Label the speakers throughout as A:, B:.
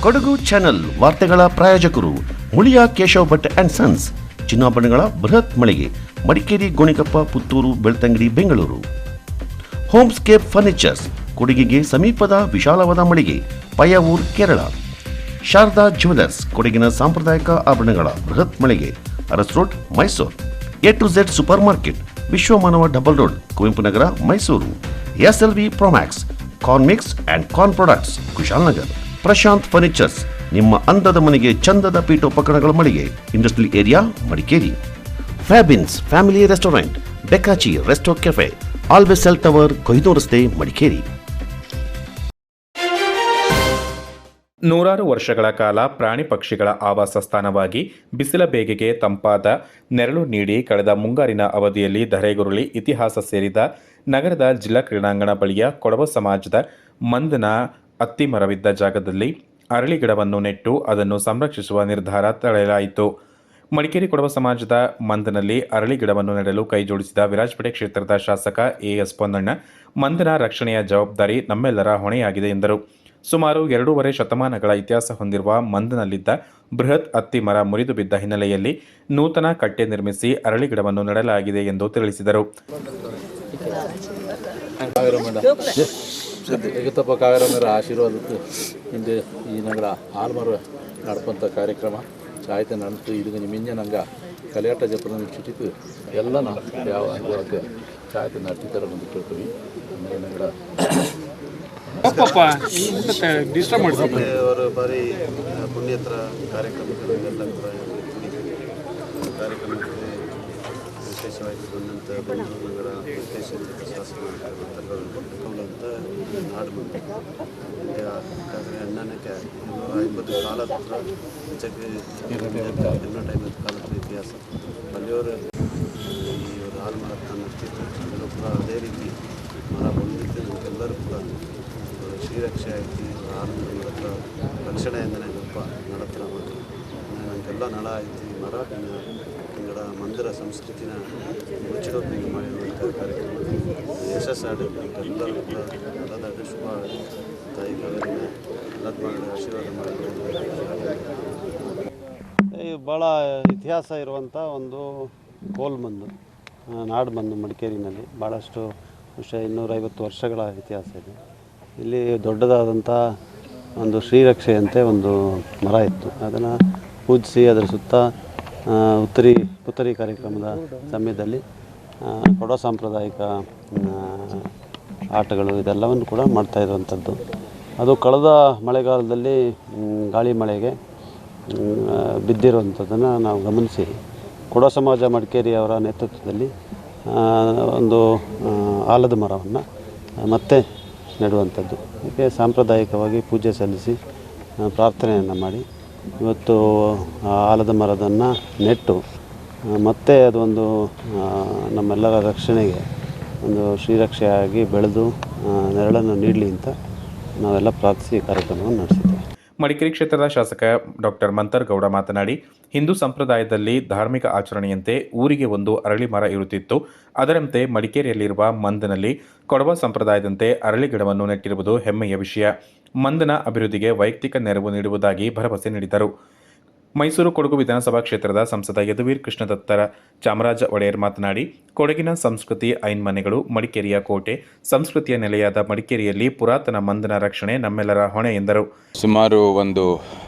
A: Kodagu channel ವಾರ್ತೆಗಳ ಪ್ರಾಯೋಜಕರು Muliya Keshav Bhat and sons, ಚಿನ್ನಾಭರಣಗಳ ಬೃಹತ್ ಮಳಿಗೆ, ಮಡಿಕೇರಿ, ಗೋಣಿಕೊಪ್ಪ, ಪುತ್ತೂರು, ಬೆಳ್ತಂಗಡಿ, ಬೆಂಗಳೂರು. ಹೋಮ್ಸ್ಕೇಪ್ ಫರ್ನಿಚರ್ಸ್, ಕೊಡಗಿಗೆ ಸಮೀಪದ ವಿಶಾಲವಾದ ಮಳಿಗೆ, ಪಯ್ಯಾವೂರ್, ಕೇರಳ. ಶಾರದಾ ಜ್ಯುವೆಲರ್ಸ್, ಕೊಡಗಿನ ಸಾಂಪ್ರದಾಯಿಕ ಆಭರಣಗಳ ಬೃಹತ್ ಮಳಿಗೆ, Aras road, Mysuru. A to Z super market, Vishwamanava double road, Kuvempu Nagar, Mysuru. SLV Promax, corn mix and corn products, Kushalnagar. Prashanth furnitures, ನಿಮ್ಮ ಅಂದದ ಮನೆಗೆ ಚಂದದ ಪೀಠೋಪಕರಣಗಳ ಮಳಿಗೆ, industrial area, Madikeri. Fabins family restaurant, ಬೆಕಾಚಿ resto cafe, always cell tower, Kohinoor ರಸ್ತೆ, ಮಡಿಕೇರಿ.
B: ನೂರಾರು ವರ್ಷಗಳ ಕಾಲ ಪ್ರಾಣಿ ಪಕ್ಷಿಗಳ ಆವಾಸ ಸ್ಥಾನವಾಗಿ ಬಿಸಿಲ ಬೇಗೆಗೆ ತಂಪಾದ ನೆರಳು ನೀಡಿ ಕಳೆದ ಮುಂಗಾರಿನ ಅವಧಿಯಲ್ಲಿ ಧರೆಗುರುಳಿ ಇತಿಹಾಸ ಸೇರಿದ ನಗರದ ಜಿಲ್ಲಾ ಕ್ರೀಡಾಂಗಣ ಬಳಿಯ ಕೊಡವ ಸಮಾಜದ ಮಂದನ ಅತ್ತಿ ಮರವಿದ್ದ ಜಾಗದಲ್ಲಿ ಅರಳಿ ಗಿಡವನ್ನು ನೆಟ್ಟು ಅದನ್ನು ಸಂರಕ್ಷಿಸುವ ನಿರ್ಧಾರ ತಳೆಯಲಾಯಿತು. ಮಡಿಕೇರಿ ಕೊಡವ ಸಮಾಜದ ಮಂದನಲ್ಲಿ ಅರಳಿ ಗಿಡವನ್ನು ನೆಡಲು ಕೈಜೋಡಿಸಿದ ವಿರಾಜಪೇಟೆ ಕ್ಷೇತ್ರದ ಶಾಸಕ AS ಪೊನ್ನಣ್ಣ, ಮಂದನ ರಕ್ಷಣೆಯ ಜವಾಬ್ದಾರಿ ನಮ್ಮೆಲ್ಲರ ಹೊಣೆಯಾಗಿದೆ ಎಂದರು. ಸುಮಾರು 2.5 ಶತಮಾನಗಳ ಇತಿಹಾಸ ಹೊಂದಿರುವ ಮಂದನಲ್ಲಿದ್ದ ಬೃಹತ್ ಅತ್ತಿ ಮರ ಮುರಿದು ಬಿದ್ದ ಹಿನ್ನೆಲೆಯಲ್ಲಿ ನೂತನ ಕಟ್ಟೆ ನಿರ್ಮಿಸಿ ಅರಳಿ ಗಿಡವನ್ನು ನೆಡಲಾಗಿದೆ ಎಂದು ತಿಳಿಸಿದರು.
C: ಜಗತ್ತಪ್ಪ ಕಾವೇರಮ್ಮರ ಆಶೀರ್ವಾದಕ್ಕೆ ಹಿಂದೆ ಈ ನಂಗಳ ಆಲ್ಮರ ನಡ್ಪಂಥ ಕಾರ್ಯಕ್ರಮ ಚಾಯ್ತೆ ನಡೆದು ಇದು ಮಿಂಜ ನಂಗೆ ಕಲೆಯಾಟ ಜಪದ ಚುಟಿತು ಎಲ್ಲ ಯಾವ ಅನುಭವಕ್ಕೆ ಚಾಯ್ತೆ ನಡ್ತಿದ್ದಾರೆ ಅಂತ ಕೇಳ್ತೀವಿ. ನಂಗಳ
D: ಅವರು ಬಾರಿ ಪುಣ್ಯತ್ರ ಕಾರ್ಯಕ್ರಮಗಳಿಗೆಲ್ಲ ಕೂಡ ಕಾರ್ಯಕ್ರಮಕ್ಕೆ ವಿಶೇಷವಾಗಿ ಬಂದಂಥ ಬೆಂಗಳೂರು ನಗರ ವಿಶೇಷ ಶಾಸನ ಅಂತ ನಾಡು ಬಂದು ಯಾಕಂದರೆ ಅಣ್ಣನಕ್ಕೆ 250 ಕಾಲದ ಹತ್ರ ಹೆಚ್ಚಾಗಿ 250 ಕಾಲದ ಇತಿಹಾಸ ಅಲ್ಲಿಯವರು ಈ ಒಂದು ಹಾಲು ಮರ ನಡ್ತಿತ್ತು. ಅದನ್ನು ಕೂಡ ಅದೇ ರೀತಿ ಮರ ಬಂದಿದ್ದು ನಮಗೆಲ್ಲರೂ ಕೂಡ ಶ್ರೀರಕ್ಷೆ ಆಯ್ತು. ಹಾಲು ಮರ ರಕ್ಷಣೆಯಿಂದನೇ ಸ್ವಲ್ಪ ನಡತ್ರ ಮಾಡಿ ನಮಗೆಲ್ಲ ನಳ ಆಯ್ತು. ಮರ ತಿಂಗಳ ಮಂದಿರ ಸಂಸ್ಕೃತಿನ ಮುಚ್ಚಿಡೋದು ಮಾಡಿರುವಂಥ ಕಾರ್ಯಕ್ರಮ ಯಶಸ್ಸಾಡಿ ಎಲ್ಲರೂ ಕೂಡ ಎಲ್ಲದಾಗಿ ಶುಭ ತಾಯಿ ಕಾವೇರಿನ ಎಲ್ಲ ಮಾಡಿ ಆಶೀರ್ವಾದ ಮಾಡಿ.
E: ಭಾಳ ಇತಿಹಾಸ ಇರುವಂಥ ಒಂದು ಕೋಲ್ಮಂದು ನಾಡು ಬಂದು ಮಡಿಕೇರಿನಲ್ಲಿ ಭಾಳಷ್ಟು 250 ವರ್ಷಗಳ ಇತಿಹಾಸ ಇದೆ. ಇಲ್ಲಿ ದೊಡ್ಡದಾದಂಥ ಒಂದು ಶ್ರೀರಕ್ಷೆಯಂತೆ ಒಂದು ಮರ ಇತ್ತು. ಅದನ್ನು ಪೂಜಿಸಿ ಅದರ ಸುತ್ತ ಪುತ್ತರಿ ಕಾರ್ಯಕ್ರಮದ ಸಮಯದಲ್ಲಿ ಕೊಡವ ಸಾಂಪ್ರದಾಯಿಕ ಆಟಗಳು ಇದೆಲ್ಲವನ್ನು ಕೂಡ ಮಾಡ್ತಾ ಇರುವಂಥದ್ದು. ಅದು ಕಳೆದ ಮಳೆಗಾಲದಲ್ಲಿ ಗಾಳಿ ಮಳೆಗೆ ಬಿದ್ದಿರುವಂಥದ್ದನ್ನು ನಾವು ಗಮನಿಸಿ ಕೊಡವ ಸಮಾಜ ಮಡಿಕೇರಿ ಅವರ ನೇತೃತ್ವದಲ್ಲಿ ಒಂದು ಆಲದ ಮರವನ್ನು ಮತ್ತೆ ನೆಡುವಂಥದ್ದು. ಇದಕ್ಕೆ ಸಾಂಪ್ರದಾಯಿಕವಾಗಿ ಪೂಜೆ ಸಲ್ಲಿಸಿ ಪ್ರಾರ್ಥನೆಯನ್ನು ಮಾಡಿ ಇವತ್ತು ಆಲದ ಮರದನ್ನು ನೆಟ್ಟು ಮತ್ತೆ ಅದೊಂದು ನಮ್ಮೆಲ್ಲರ ರಕ್ಷಣೆಗೆ ಒಂದು ಶ್ರೀರಕ್ಷೆಯಾಗಿ ಬೆಳೆದು ನೆರಳನ್ನು ನೀಡಲಿ ಅಂತ ನಾವೆಲ್ಲ ಪ್ರಾರ್ಥಿಸಿ ಕಾರ್ಯಕ್ರಮವನ್ನು ನಡೆಸಿದ್ದೇವೆ.
B: ಮಡಿಕೇರಿ ಕ್ಷೇತ್ರದ ಶಾಸಕ ಡಾಕ್ಟರ್ ಮಂತರ್ಗೌಡ ಮಾತನಾಡಿ, ಹಿಂದೂ ಸಂಪ್ರದಾಯದಲ್ಲಿ ಧಾರ್ಮಿಕ ಆಚರಣೆಯಂತೆ ಊರಿಗೆ ಒಂದು ಅರಳಿ ಮರ ಇರುತ್ತಿತ್ತು. ಅದರಂತೆ ಮಡಿಕೇರಿಯಲ್ಲಿರುವ ಮಂದನಲ್ಲಿ ಕೊಡವ ಸಂಪ್ರದಾಯದಂತೆ ಅರಳಿ ಗಿಡವನ್ನು ನೆಟ್ಟಿರುವುದು ಹೆಮ್ಮೆಯ ವಿಷಯ. ಮಂದನ ಅಭಿವೃದ್ಧಿಗೆ ವೈಯಕ್ತಿಕ ನೆರವು ನೀಡುವುದಾಗಿ ಭರವಸೆ ನೀಡಿದರು. ಮೈಸೂರು ಕೊಡಗು ವಿಧಾನಸಭಾ ಕ್ಷೇತ್ರದ ಸಂಸದ ಯದುವೀರ್ ಕೃಷ್ಣದತ್ತರ ಚಾಮರಾಜ ಒಡೆಯರ್ ಮಾತನಾಡಿ, ಕೊಡಗಿನ ಸಂಸ್ಕೃತಿ ಐನ್ಮನೆಗಳು, ಮಡಿಕೇರಿಯ ಕೋಟೆ, ಸಂಸ್ಕೃತಿಯ ನೆಲೆಯಾದ ಮಡಿಕೇರಿಯಲ್ಲಿ ಪುರಾತನ ಮಂದನ ರಕ್ಷಣೆ ನಮ್ಮೆಲ್ಲರ ಹೊಣೆ ಎಂದರು.
F: ಸುಮಾರು ಒಂದು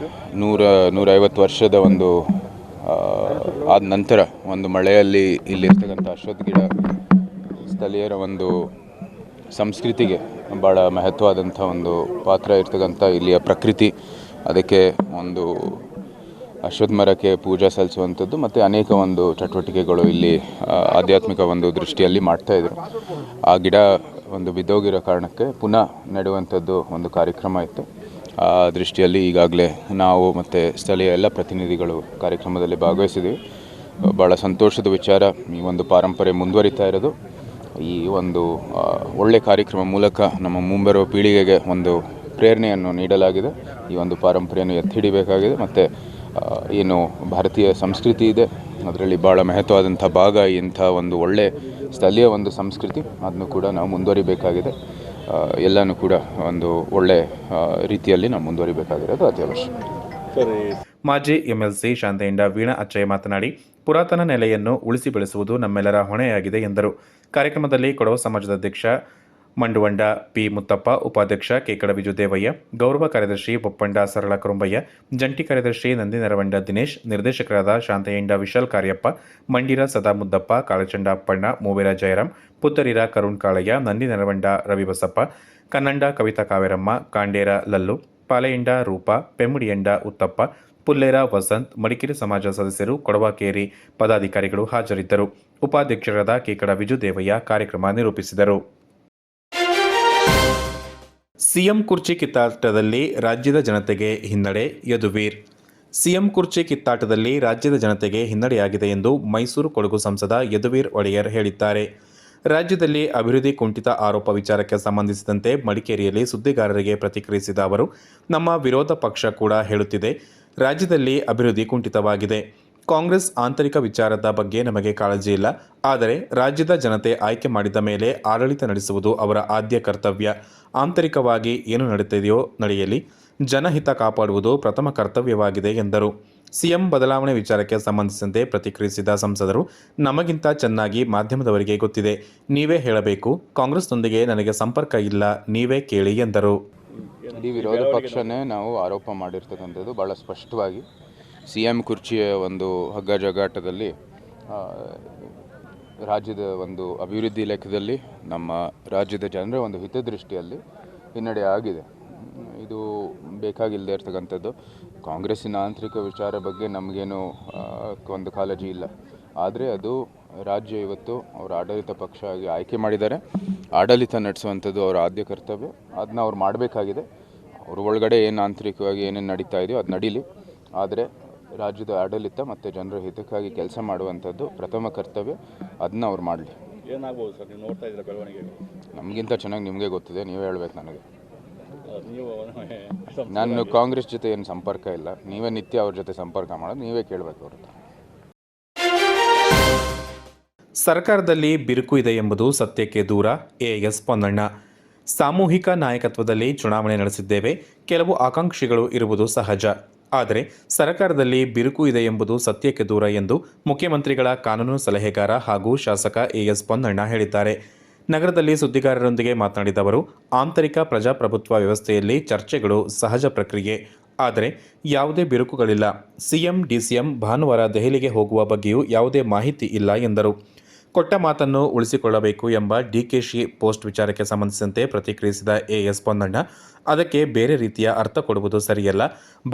F: 150 ವರ್ಷದ ಒಂದು ಆದ ನಂತರ ಒಂದು ಮಳೆಯಲ್ಲಿ ಇಲ್ಲಿರ್ತಕ್ಕಂಥ ಅಶ್ವತ್ಥ ಗಿಡ ಸ್ಥಳೀಯರ ಒಂದು ಸಂಸ್ಕೃತಿಗೆ ಭಾಳ ಮಹತ್ವವಾದಂಥ ಒಂದು ಪಾತ್ರ ಇರ್ತಕ್ಕಂಥ ಇಲ್ಲಿಯ ಪ್ರಕೃತಿ, ಅದಕ್ಕೆ ಒಂದು ಅಶ್ವತ್ಥ ಮರಕ್ಕೆ ಪೂಜೆ ಸಲ್ಲಿಸುವಂಥದ್ದು ಮತ್ತು ಅನೇಕ ಒಂದು ಚಟುವಟಿಕೆಗಳು ಇಲ್ಲಿ ಆಧ್ಯಾತ್ಮಿಕ ಒಂದು ದೃಷ್ಟಿಯಲ್ಲಿ ಮಾಡ್ತಾಯಿದ್ರು. ಆ ಗಿಡ ಒಂದು ಬಿದ್ದೋಗಿರೋ ಕಾರಣಕ್ಕೆ ಪುನಃ ನೆಡುವಂಥದ್ದು ಒಂದು ಕಾರ್ಯಕ್ರಮ ಇತ್ತು. ಆ ದೃಷ್ಟಿಯಲ್ಲಿ ಈಗಾಗಲೇ ನಾವು ಮತ್ತು ಸ್ಥಳೀಯ ಎಲ್ಲ ಪ್ರತಿನಿಧಿಗಳು ಕಾರ್ಯಕ್ರಮದಲ್ಲಿ ಭಾಗವಹಿಸಿದ್ದೀವಿ. ಭಾಳ ಸಂತೋಷದ ವಿಚಾರ. ಈ ಒಂದು ಪಾರಂಪರೆ ಮುಂದುವರಿತಾ ಇರೋದು ಈ ಒಂದು ಒಳ್ಳೆಯ ಕಾರ್ಯಕ್ರಮ ಮೂಲಕ ನಮ್ಮ ಮುಂಬರುವ ಪೀಳಿಗೆಗೆ ಒಂದು ಪ್ರೇರಣೆಯನ್ನು ನೀಡಲಾಗಿದೆ. ಈ ಒಂದು ಪಾರಂಪರೆಯನ್ನು ಎತ್ತಿ ಹಿಡಿಬೇಕಾಗಿದೆ ಮತ್ತು ಏನು ಭಾರತೀಯ ಸಂಸ್ಕೃತಿ ಇದೆ ಅದರಲ್ಲಿ ಭಾಳ ಮಹತ್ವವಾದಂಥ ಭಾಗ ಇಂಥ ಒಂದು ಒಳ್ಳೆಯ ಸ್ಥಳೀಯ ಒಂದು ಸಂಸ್ಕೃತಿ, ಅದನ್ನು ಕೂಡ ನಾವು ಮುಂದುವರಿಬೇಕಾಗಿದೆ. ಎಲ್ಲನೂ ಕೂಡ ಒಂದು ಒಳ್ಳೆ ರೀತಿಯಲ್ಲಿ ನಾವು ಮುಂದುವರಿಬೇಕಾಗಿರೋದು ಅತ್ಯವಶ್ಯ.
B: ಮಾಜಿ ಎಂಎಲ್ಸಿ ಶಾಂತೆಯಿಂದ ವೀಣಾ ಅಚ್ಚಯ್ಯ ಮಾತನಾಡಿ, ಪುರಾತನ ನೆಲೆಯನ್ನು ಉಳಿಸಿ ಬೆಳೆಸುವುದು ನಮ್ಮೆಲ್ಲರ ಹೊಣೆಯಾಗಿದೆ ಎಂದರು. ಕಾರ್ಯಕ್ರಮದಲ್ಲಿ ಕೊಡವ ಸಮಾಜದ ಅಧ್ಯಕ್ಷ ಮಂಡುವಂಡ ಪಿ ಮುತ್ತಪ್ಪ, ಉಪಾಧ್ಯಕ್ಷ ಕೇಕಡ ವಿಜುದೇವಯ್ಯ, ಗೌರವ ಕಾರ್ಯದರ್ಶಿ ಬೊಪ್ಪಂಡ ಸರಳ ಕುರುಂಬಯ್ಯ, ಜಂಟಿ ಕಾರ್ಯದರ್ಶಿ ನಂದಿನರವಂಡ ದಿನೇಶ್, ನಿರ್ದೇಶಕರಾದ ಶಾಂತಯ್ಯಂಡ ವಿಶಾಲ್ ಕಾರ್ಯಪ್ಪ, ಮಂಡಿರ ಸದಾ ಮುದ್ದಪ್ಪ, ಕಾಳಚಂಡ ಅಪ್ಪಣ್ಣ, ಮೂವೇರ ಜಯರಾಮ್, ಪುತ್ತರಿರ ಕರುಣ್ ಕಾಳಯ್ಯ, ನಂದಿನರವಂಡ ರವಿಬಸಪ್ಪ, ಕನ್ನಂಡ ಕವಿತಾ ಕಾವೇರಮ್ಮ, ಕಾಂಡೇರ ಲಲ್ಲು, ಪಾಲೆಯಂಡ ರೂಪ, ಪೆಮ್ಮುಡಿಯಂಡ ಉತ್ತಪ್ಪ, ಪುಲ್ಲೇರ ವಸಂತ್, ಮಡಿಕೇರಿ ಸಮಾಜ ಸದಸ್ಯರು, ಕೊಡವಕೇರಿ ಪದಾಧಿಕಾರಿಗಳು ಹಾಜರಿದ್ದರು. ಉಪಾಧ್ಯಕ್ಷರಾದ ಕೇಕಡ ವಿಜುದೇವಯ್ಯ ಕಾರ್ಯಕ್ರಮ ನಿರೂಪಿಸಿದರು. ಸಿಎಂ ಕುರ್ಚಿ ಕಿತ್ತಾಟದಲ್ಲಿ ರಾಜ್ಯದ ಜನತೆಗೆ ಹಿನ್ನಡೆ, ಯದುವೀರ್. ಸಿಎಂ ಕುರ್ಚಿ ಕಿತ್ತಾಟದಲ್ಲಿ ರಾಜ್ಯದ ಜನತೆಗೆ ಹಿನ್ನಡೆಯಾಗಿದೆ ಎಂದು ಮೈಸೂರು ಕೊಡಗು ಸಂಸದ ಯದುವೀರ್ ಒಡೆಯರ್ ಹೇಳಿದ್ದಾರೆ. ರಾಜ್ಯದಲ್ಲಿ ಅಭಿವೃದ್ಧಿ ಕುಂಠಿತ ಆರೋಪ ವಿಚಾರಕ್ಕೆ ಸಂಬಂಧಿಸಿದಂತೆ ಮಡಿಕೇರಿಯಲ್ಲಿ ಸುದ್ದಿಗಾರರಿಗೆ ಪ್ರತಿಕ್ರಿಯಿಸಿದ ಅವರು, ನಮ್ಮ ವಿರೋಧ ಪಕ್ಷ ಕೂಡ ಹೇಳುತ್ತಿದೆ, ರಾಜ್ಯದಲ್ಲಿ ಅಭಿವೃದ್ಧಿ ಕುಂಠಿತವಾಗಿದೆ. ಕಾಂಗ್ರೆಸ್ ಆಂತರಿಕ ವಿಚಾರದ ಬಗ್ಗೆ ನಮಗೆ ಕಾಳಜಿ ಇಲ್ಲ, ಆದರೆ ರಾಜ್ಯದ ಜನತೆ ಆಯ್ಕೆ ಮಾಡಿದ ಮೇಲೆ ಆಡಳಿತ ನಡೆಸುವುದು ಅವರ ಆದ್ಯ ಕರ್ತವ್ಯ. ಆಂತರಿಕವಾಗಿ ಏನು ನಡೆಯುತ್ತಿದೆಯೋ ನಡೆಯಲಿ, ಜನಹಿತ ಕಾಪಾಡುವುದು ಪ್ರಥಮ ಕರ್ತವ್ಯವಾಗಿದೆ ಎಂದರು. ಸಿಎಂ ಬದಲಾವಣೆ ವಿಚಾರಕ್ಕೆ ಸಂಬಂಧಿಸಿದಂತೆ ಪ್ರತಿಕ್ರಿಯಿಸಿದ ಸಂಸದರು, ನಮಗಿಂತ ಚೆನ್ನಾಗಿ ಮಾಧ್ಯಮದವರಿಗೆ ಗೊತ್ತಿದೆ, ನೀವೇ ಹೇಳಬೇಕು, ಕಾಂಗ್ರೆಸ್ನೊಂದಿಗೆ ನನಗೆ ಸಂಪರ್ಕ ಇಲ್ಲ, ನೀವೇ ಕೇಳಿ ಎಂದರು.
F: ಇಡೀ ವಿರೋಧ ಪಕ್ಷನೇ ನಾವು ಆರೋಪ ಮಾಡಿರ್ತಕ್ಕಂಥದ್ದು ಭಾಳ ಸ್ಪಷ್ಟವಾಗಿ. ಸಿಎಂ ಕುರ್ಚಿಯ ಒಂದು ಹಗ್ಗ ಜಗಾಟದಲ್ಲಿ ರಾಜ್ಯದ ಒಂದು ಅಭಿವೃದ್ಧಿ ಲೆಕ್ಕದಲ್ಲಿ ನಮ್ಮ ರಾಜ್ಯದ ಜನರ ಒಂದು ಹಿತದೃಷ್ಟಿಯಲ್ಲಿ ಹಿನ್ನಡೆ ಆಗಿದೆ. ಇದು ಬೇಕಾಗಿಲ್ಲದೆ ಇರ್ತಕ್ಕಂಥದ್ದು. ಕಾಂಗ್ರೆಸ್ಸಿನ ಆಂತರಿಕ ವಿಚಾರ ಬಗ್ಗೆ ನಮಗೇನು ಒಂದು ಕಾಳಜಿ ಇಲ್ಲ, ಆದರೆ ಅದು ರಾಜ್ಯ ಇವತ್ತು ಅವರ ಆಡಳಿತ ಪಕ್ಷ ಆಗಿ ಆಯ್ಕೆ ಮಾಡಿದ್ದಾರೆ. ಆಡಳಿತ ನಡೆಸುವಂಥದ್ದು ಅವರ ಆದ್ಯ ಕರ್ತವ್ಯ, ಅದನ್ನ ಅವ್ರು ಮಾಡಬೇಕಾಗಿದೆ. ಅವ್ರ ಒಳಗಡೆ ಏನು ಆಂತರಿಕವಾಗಿ ಏನೇನು ನಡೀತಾ ಇದೆಯೋ ಅದು ನಡೀಲಿ, ಆದರೆ ರಾಜ್ಯದ ಆಡಳಿತ ಮತ್ತು ಜನರ ಹಿತಕ್ಕಾಗಿ ಕೆಲಸ ಮಾಡುವಂಥದ್ದು ಪ್ರಥಮ ಕರ್ತವ್ಯ, ಅದನ್ನ ಅವ್ರು ಮಾಡಲಿ.
C: ಏನಾಗ್ಬೋದು ಸರ್, ನೀವು ನೋಡ್ತಾ ಇದ್ದೀರಾ ಬೆಳವಣಿಗೆ?
F: ನಮಗಿಂತ ಚೆನ್ನಾಗಿ ನಿಮಗೆ ಗೊತ್ತಿದೆ, ನೀವೇ ಹೇಳ್ಬೇಕು ನನಗೆ. ನಾನು ಕಾಂಗ್ರೆಸ್ ಜೊತೆ ಏನು ಸಂಪರ್ಕ ಇಲ್ಲ, ನೀವೇ ನಿತ್ಯ ಅವ್ರ ಜೊತೆ ಸಂಪರ್ಕ ಮಾಡೋದು, ನೀವೇ ಕೇಳಬೇಕು ಅವ್ರ ಹತ್ರ.
B: ಸರ್ಕಾರದಲ್ಲಿ ಬಿರುಕು ಇದೆ ಎಂಬುದು ಸತ್ಯಕ್ಕೆ ದೂರ, ಎಎಸ್ ಪೊನ್ನಣ್ಣ. ಸಾಮೂಹಿಕ ನಾಯಕತ್ವದಲ್ಲಿ ಚುನಾವಣೆ ನಡೆಸಿದ್ದೇವೆ, ಕೆಲವು ಆಕಾಂಕ್ಷಿಗಳು ಇರುವುದು ಸಹಜ, ಆದರೆ ಸರ್ಕಾರದಲ್ಲಿ ಬಿರುಕು ಇದೆ ಎಂಬುದು ಸತ್ಯಕ್ಕೆ ದೂರ ಎಂದು ಮುಖ್ಯಮಂತ್ರಿಗಳ ಕಾನೂನು ಸಲಹೆಗಾರ ಹಾಗೂ ಶಾಸಕ ಎಎಸ್ ಪೊನ್ನಣ್ಣ ಹೇಳಿದ್ದಾರೆ. ನಗರದಲ್ಲಿ ಸುದ್ದಿಗಾರರೊಂದಿಗೆ ಮಾತನಾಡಿದ ಅವರು, ಆಂತರಿಕ ಪ್ರಜಾಪ್ರಭುತ್ವ ವ್ಯವಸ್ಥೆಯಲ್ಲಿ ಚರ್ಚೆಗಳು ಸಹಜ ಪ್ರಕ್ರಿಯೆ, ಆದರೆ ಯಾವುದೇ ಬಿರುಕುಗಳಿಲ್ಲ. ಸಿಎಂ ಡಿಸಿಎಂ ಭಾನುವಾರ ದೆಹಲಿಗೆ ಹೋಗುವ ಬಗ್ಗೆಯೂ ಯಾವುದೇ ಮಾಹಿತಿ ಇಲ್ಲ ಎಂದರು. ಕೊಟ್ಟ ಮಾತನ್ನು ಉಳಿಸಿಕೊಳ್ಳಬೇಕು ಎಂಬ ಡಿಕೆಶಿ ಪೋಸ್ಟ್ ವಿಚಾರಕ್ಕೆ ಸಂಬಂಧಿಸಿದಂತೆ ಪ್ರತಿಕ್ರಿಯಿಸಿದ ಎಎಸ್ ಪೊನ್ನಣ್ಣ, ಅದಕ್ಕೆ ಬೇರೆ ರೀತಿಯ ಅರ್ಥ ಕೊಡುವುದು ಸರಿಯಲ್ಲ,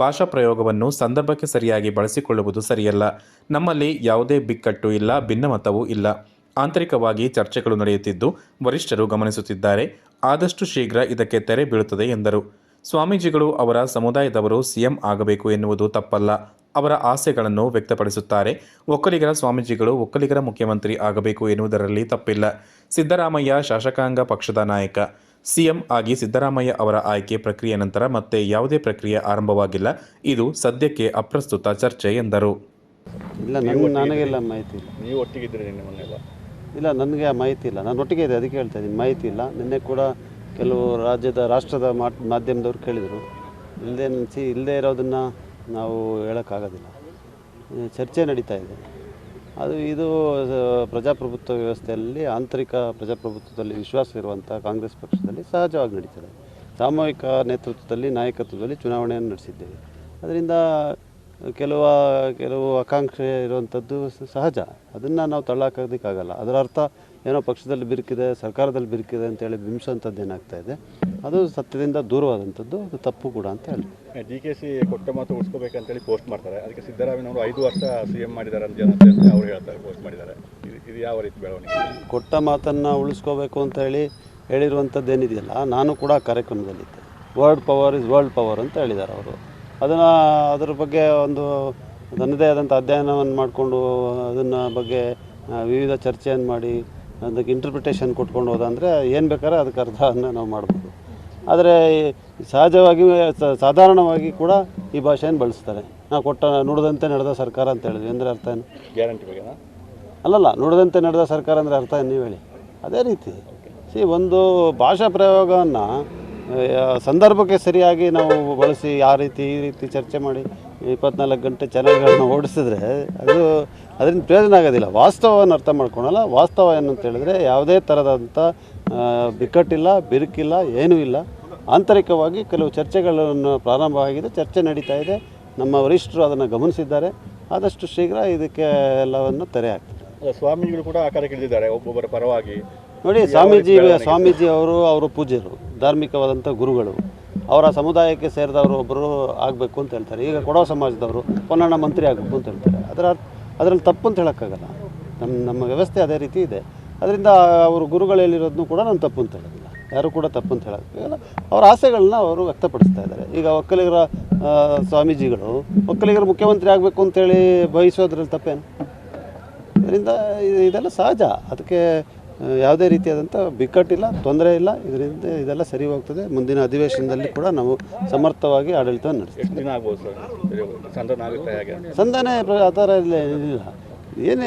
B: ಭಾಷಾ ಪ್ರಯೋಗವನ್ನು ಸಂದರ್ಭಕ್ಕೆ ಸರಿಯಾಗಿ ಬಳಸಿಕೊಳ್ಳುವುದು ಸರಿಯಲ್ಲ. ನಮ್ಮಲ್ಲಿ ಯಾವುದೇ ಬಿಕ್ಕಟ್ಟು ಇಲ್ಲ, ಭಿನ್ನಮತವೂ ಇಲ್ಲ. ಆಂತರಿಕವಾಗಿ ಚರ್ಚೆಗಳು ನಡೆಯುತ್ತಿದ್ದು ವರಿಷ್ಠರು ಗಮನಿಸುತ್ತಿದ್ದಾರೆ. ಆದಷ್ಟು ಶೀಘ್ರ ಇದಕ್ಕೆ ತೆರೆ ಬೀಳುತ್ತದೆ ಎಂದರು. ಸ್ವಾಮೀಜಿಗಳು ಅವರ ಸಮುದಾಯದವರು ಸಿಎಂ ಆಗಬೇಕು ಎನ್ನುವುದು ತಪ್ಪಲ್ಲ, ಅವರ ಆಸೆಗಳನ್ನು ವ್ಯಕ್ತಪಡಿಸುತ್ತಾರೆ. ಒಕ್ಕಲಿಗರ ಸ್ವಾಮೀಜಿಗಳು ಒಕ್ಕಲಿಗರ ಮುಖ್ಯಮಂತ್ರಿ ಆಗಬೇಕು ಎನ್ನುವುದರಲ್ಲಿ ತಪ್ಪಿಲ್ಲ. ಸಿದ್ದರಾಮಯ್ಯ ಶಾಸಕಾಂಗ ಪಕ್ಷದ ನಾಯಕ, ಸಿಎಂ ಆಗಿ ಸಿದ್ದರಾಮಯ್ಯ ಅವರ ಆಯ್ಕೆ ಪ್ರಕ್ರಿಯೆ ನಂತರ ಮತ್ತೆ ಯಾವುದೇ ಪ್ರಕ್ರಿಯೆ ಆರಂಭವಾಗಿಲ್ಲ. ಇದು ಸದ್ಯಕ್ಕೆ ಅಪ್ರಸ್ತುತ ಚರ್ಚೆ ಎಂದರು.
E: ಇಲ್ಲ, ನನಗೆಲ್ಲ ಮಾಹಿತಿ ಇಲ್ಲ.
C: ನೀವು ಒಟ್ಟಿಗಿದ್ದೀರಿ ನಿನ್ನೆ ಮೊನ್ನೆಲ್ಲ?
E: ಇಲ್ಲ, ನನಗೆ ಮಾಹಿತಿ ಇಲ್ಲ. ನಾನು ಒಟ್ಟಿಗೆ ಇದೆ, ಅದಕ್ಕೆ ಹೇಳ್ತಾ ಇದ್ದೀನಿ, ಮಾಹಿತಿ ಇಲ್ಲ. ನಿನ್ನೆ ಕೂಡ ಕೆಲವು ರಾಷ್ಟ್ರದ ಮಾಧ್ಯಮದವ್ರು ಕೇಳಿದರು. ಇಲ್ಲದೆ ಇರೋದನ್ನು ನಾವು ಹೇಳೋಕ್ಕಾಗೋದಿಲ್ಲ. ಚರ್ಚೆ ನಡೀತಾ ಇದೆ. ಇದು ಪ್ರಜಾಪ್ರಭುತ್ವ ವ್ಯವಸ್ಥೆಯಲ್ಲಿ, ಆಂತರಿಕ ಪ್ರಜಾಪ್ರಭುತ್ವದಲ್ಲಿ ವಿಶ್ವಾಸ ಇರುವಂಥ ಕಾಂಗ್ರೆಸ್ ಪಕ್ಷದಲ್ಲಿ ಸಹಜವಾಗಿ ನಡೀತದೆ. ಸಾಮೂಹಿಕ ನೇತೃತ್ವದಲ್ಲಿ, ನಾಯಕತ್ವದಲ್ಲಿ ಚುನಾವಣೆಯನ್ನು ನಡೆಸಿದ್ದೇವೆ. ಅದರಿಂದ ಕೆಲವು ಆಕಾಂಕ್ಷೆ ಇರುವಂಥದ್ದು ಸಹಜ, ಅದನ್ನು ನಾವು ತಳ್ಳಾಕೋದಕ್ಕಾಗಲ್ಲ. ಅದರ ಅರ್ಥ ಏನೋ ಪಕ್ಷದಲ್ಲಿ ಬಿರುಕಿದೆ, ಸರ್ಕಾರದಲ್ಲಿ ಬಿರುಕಿದೆ ಅಂತೇಳಿ ಬಿಂಬಿಸೋಂಥದ್ದು ಏನಾಗ್ತಾ ಇದೆ, ಅದು ಸತ್ಯದಿಂದ ದೂರವಾದಂಥದ್ದು, ಅದು ತಪ್ಪು ಕೂಡ ಅಂತ ಹೇಳಿ.
C: ಡಿಕೆಶಿ ಕೊಟ್ಟ ಮಾತು ಉಳಿಸ್ಕೋಬೇಕಂತೇಳಿ ಪೋಸ್ಟ್ ಮಾಡ್ತಾರೆ. ಅದಕ್ಕೆ ಸಿದ್ದರಾಮಯ್ಯನವರು 5 ವರ್ಷ ಸಿಎಂ ಮಾಡಿದ್ದಾರೆ ಅಂತ ಅವ್ರು ಹೇಳ್ತಾರೆ, ಪೋಸ್ಟ್ ಮಾಡಿದ್ದಾರೆ. ಇದು ಯಾವ ರೀತಿ ಬೆಳವಣಿಗೆ?
E: ಕೊಟ್ಟ ಮಾತನ್ನು ಉಳಿಸ್ಕೋಬೇಕು ಅಂತ ಹೇಳಿರುವಂಥದ್ದು ಏನಿದೆಯಲ್ಲ, ನಾನು ಕೂಡ ಕಾರ್ಯಕ್ರಮದಲ್ಲಿದ್ದೆ. Word power is world power ಅಂತ ಹೇಳಿದ್ದಾರೆ ಅವರು. ಅದರ ಬಗ್ಗೆ ಒಂದು ತನ್ನದೇ ಆದಂಥ ಅಧ್ಯಯನವನ್ನು ಮಾಡಿಕೊಂಡು ಅದನ್ನು ಬಗ್ಗೆ ವಿವಿಧ ಚರ್ಚೆಯನ್ನು ಮಾಡಿ ಅದಕ್ಕೆ ಇಂಟರ್ಪ್ರಿಟೇಷನ್ ಕೊಟ್ಕೊಂಡು ಹೋದಂದರೆ ಏನು ಬೇಕಾದ್ರೆ ಅದಕ್ಕೆ ಅರ್ಥವನ್ನು ನಾವು ಮಾಡ್ಬೋದು. ಆದರೆ ಸಹಜವಾಗಿ ಸಾಧಾರಣವಾಗಿ ಕೂಡ ಈ ಭಾಷೆಯನ್ನು ಬಳಸ್ತಾರೆ. ನಾವು ನುಡಿದಂತೆ ನಡೆದ ಸರ್ಕಾರ ಅಂತ ಹೇಳಿದ್ವಿ ಅಂದರೆ ಅರ್ಥ ಏನು?
C: ಗ್ಯಾರಂಟಿ ಬಗ್ಗೆನಾ?
E: ಅಲ್ಲಲ್ಲ, ನುಡಿದಂತೆ ನಡೆದ ಸರ್ಕಾರ ಅಂದರೆ ಅರ್ಥ ಏನು ನೀವು ಹೇಳಿ? ಅದೇ ರೀತಿ ಒಂದು ಭಾಷಾ ಪ್ರಯೋಗವನ್ನು ಸಂದರ್ಭಕ್ಕೆ ಸರಿಯಾಗಿ ನಾವು ಬಳಸಿ ಆ ರೀತಿ ಈ ರೀತಿ ಚರ್ಚೆ ಮಾಡಿ 24 ಗಂಟೆ ಚಾನೆಲ್ಗಳನ್ನ ಓಡಿಸಿದ್ರೆ ಅದರಿಂದ ಪ್ರಯೋಜನ ಆಗೋದಿಲ್ಲ. ವಾಸ್ತವವನ್ನು ಅರ್ಥ ಮಾಡ್ಕೊಳಲ್ಲ. ವಾಸ್ತವ ಏನಂತ ಹೇಳಿದ್ರೆ ಯಾವುದೇ ಥರದಂಥ ಬಿಕ್ಕಟ್ಟಿಲ್ಲ, ಬಿರುಕಿಲ್ಲ, ಏನೂ ಇಲ್ಲ. ಆಂತರಿಕವಾಗಿ ಕೆಲವು ಚರ್ಚೆಗಳನ್ನು ಪ್ರಾರಂಭ ಆಗಿದೆ, ಚರ್ಚೆ ನಡೀತಾ ಇದೆ. ನಮ್ಮ ವರಿಷ್ಠರು ಅದನ್ನು ಗಮನಿಸಿದ್ದಾರೆ. ಆದಷ್ಟು ಶೀಘ್ರ ಇದಕ್ಕೆ ಎಲ್ಲವನ್ನು ತೆರೆ ಆಗ್ತದೆ.
G: ಸ್ವಾಮೀಜಿಗಳು ಕೂಡ ಆ ಕಾರ್ಯಕ್ಕೆ ಇಳಿದಿದ್ದಾರೆ ಒಬ್ಬೊಬ್ಬರ ಪರವಾಗಿ.
E: ನೋಡಿ, ಸ್ವಾಮೀಜಿ ಅವರು ಪೂಜ್ಯರು, ಧಾರ್ಮಿಕವಾದಂಥ ಗುರುಗಳು. ಅವರ ಸಮುದಾಯಕ್ಕೆ ಸೇರಿದವರು ಒಬ್ಬರು ಆಗಬೇಕು ಅಂತ ಹೇಳ್ತಾರೆ. ಈಗ ಕೊಡವ ಸಮಾಜದವರು ಪೊನ್ನಣ್ಣ ಮಂತ್ರಿ ಆಗಬೇಕು ಅಂತ ಹೇಳ್ತಾರೆ. ಅದರಲ್ಲಿ ತಪ್ಪು ಅಂತ ಹೇಳೋಕ್ಕಾಗಲ್ಲ. ನಮ್ಮ ವ್ಯವಸ್ಥೆ ಅದೇ ರೀತಿ ಇದೆ. ಅದರಿಂದ ಅವರು ಗುರುಗಳು ಹೇಳಿರೋದನ್ನು ಕೂಡ ನಾನು ತಪ್ಪು ಅಂತ ಹೇಳೋದಿಲ್ಲ. ಯಾರು ಕೂಡ ತಪ್ಪು ಅಂತ ಹೇಳೋಕ್ಕಾಗಲ್ಲ. ಅವರ ಆಸೆಗಳನ್ನ ಅವರು ವ್ಯಕ್ತಪಡಿಸ್ತಾ ಇದ್ದಾರೆ. ಈಗ ಒಕ್ಕಲಿಗರ ಸ್ವಾಮೀಜಿಗಳು ಒಕ್ಕಲಿಗರು ಮುಖ್ಯಮಂತ್ರಿ ಆಗಬೇಕು ಅಂತೇಳಿ ಬಯಸೋದ್ರಲ್ಲಿ ತಪ್ಪೇನು? ಇದರಿಂದ ಇದೆಲ್ಲ ಸಹಜ. ಅದಕ್ಕೆ ಯಾವುದೇ ರೀತಿಯಾದಂಥ ಬಿಕ್ಕಟ್ಟಿಲ್ಲ, ತೊಂದರೆ ಇಲ್ಲ. ಇದರಿಂದ ಇದೆಲ್ಲ ಸರಿ ಹೋಗ್ತದೆ. ಮುಂದಿನ ಅಧಿವೇಶನದಲ್ಲಿ ಕೂಡ ನಾವು ಸಮರ್ಥವಾಗಿ ಆಡಳಿತವನ್ನು ನಡೆಸ್ತೀವಿ.
G: ದಿನ ಆಗ್ಬೋದು ಸರ್
E: ಸಂಧಾನ ಆ ಥರ ಇಲ್ಲ. ಏನು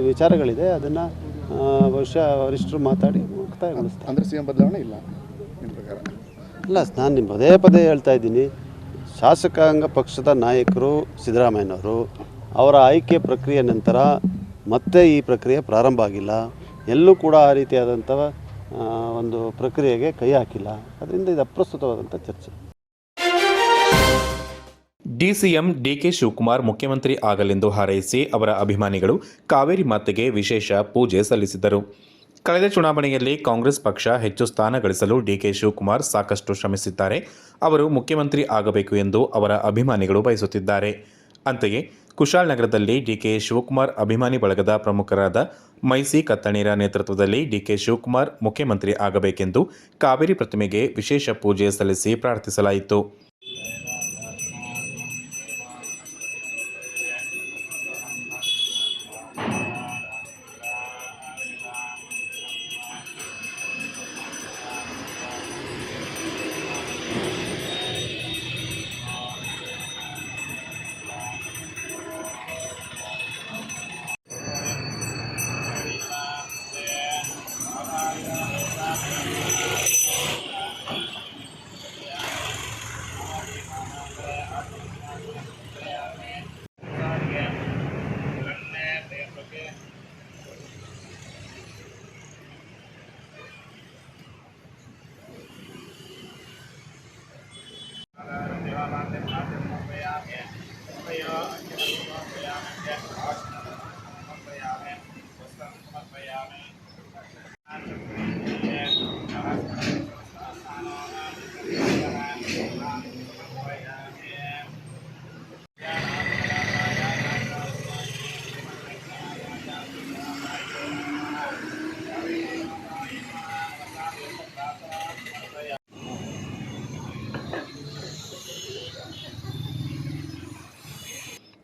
E: ವಿಚಾರಗಳಿದೆ ಅದನ್ನು ಬಹುಶಃ ವರಿಷ್ಠರು ಮಾತಾಡಿ ಮುಕ್ತಾಯಗೊಳಿಸ್ತಾರೆ.
G: ಅಂದರೆ ಸಿಎಂ ಬದಲಾವಣೆ ಇಲ್ಲ ನಿಮ್ಮ ಪ್ರಕಾರ?
E: ಇಲ್ಲ, ನಾನು ಪದೇ ಹೇಳ್ತಾ ಇದ್ದೀನಿ. ಶಾಸಕಾಂಗ ಪಕ್ಷದ ನಾಯಕರು ಸಿದ್ದರಾಮಯ್ಯನವರು ಅವರ ಆಯ್ಕೆ ಪ್ರಕ್ರಿಯೆ ನಂತರ ಮತ್ತೆ ಈ ಪ್ರಕ್ರಿಯೆ ಪ್ರಾರಂಭ ಆಗಿಲ್ಲ. ಎಲ್ಲೂ ಕೂಡ ಆ ರೀತಿಯಾದಂಥ ಒಂದು ಪ್ರಕ್ರಿಯೆಗೆ ಕೈ ಹಾಕಿಲ್ಲ. ಅದರಿಂದ ಇದು ಅಪ್ರಸ್ತುತವಾದಂಥ ಚರ್ಚೆ.
B: ಡಿಸಿಎಂ ಡಿಕೆ ಶಿವಕುಮಾರ್ ಮುಖ್ಯಮಂತ್ರಿ ಆಗಲೆಂದು ಹಾರೈಸಿ ಅವರ ಅಭಿಮಾನಿಗಳು ಕಾವೇರಿ ಮಾತೆಗೆ ವಿಶೇಷ ಪೂಜೆ ಸಲ್ಲಿಸಿದರು. ಕಳೆದ ಚುನಾವಣೆಯಲ್ಲಿ ಕಾಂಗ್ರೆಸ್ ಪಕ್ಷ ಹೆಚ್ಚು ಸ್ಥಾನ ಗಳಿಸಲು ಡಿಕೆ ಶಿವಕುಮಾರ್ ಸಾಕಷ್ಟು ಶ್ರಮಿಸಿದ್ದಾರೆ. ಅವರು ಮುಖ್ಯಮಂತ್ರಿ ಆಗಬೇಕು ಎಂದು ಅವರ ಅಭಿಮಾನಿಗಳು ಬಯಸುತ್ತಿದ್ದಾರೆ. ಅಂತೆಯೇ ಕುಶಾಲನಗರದಲ್ಲಿ ಡಿಕೆ ಶಿವಕುಮಾರ್ ಅಭಿಮಾನಿ ಬಳಗದ ಪ್ರಮುಖರಾದ ಮೈಸಿ ಕತ್ತಣೀರ ನೇತೃತ್ವದಲ್ಲಿ ಡಿಕೆ ಶಿವಕುಮಾರ್ ಮುಖ್ಯಮಂತ್ರಿ ಆಗಬೇಕೆಂದು ಕಾವೇರಿ ಪ್ರತಿಮೆಗೆ ವಿಶೇಷ ಪೂಜೆ ಸಲ್ಲಿಸಿ ಪ್ರಾರ್ಥಿಸಲಾಯಿತು.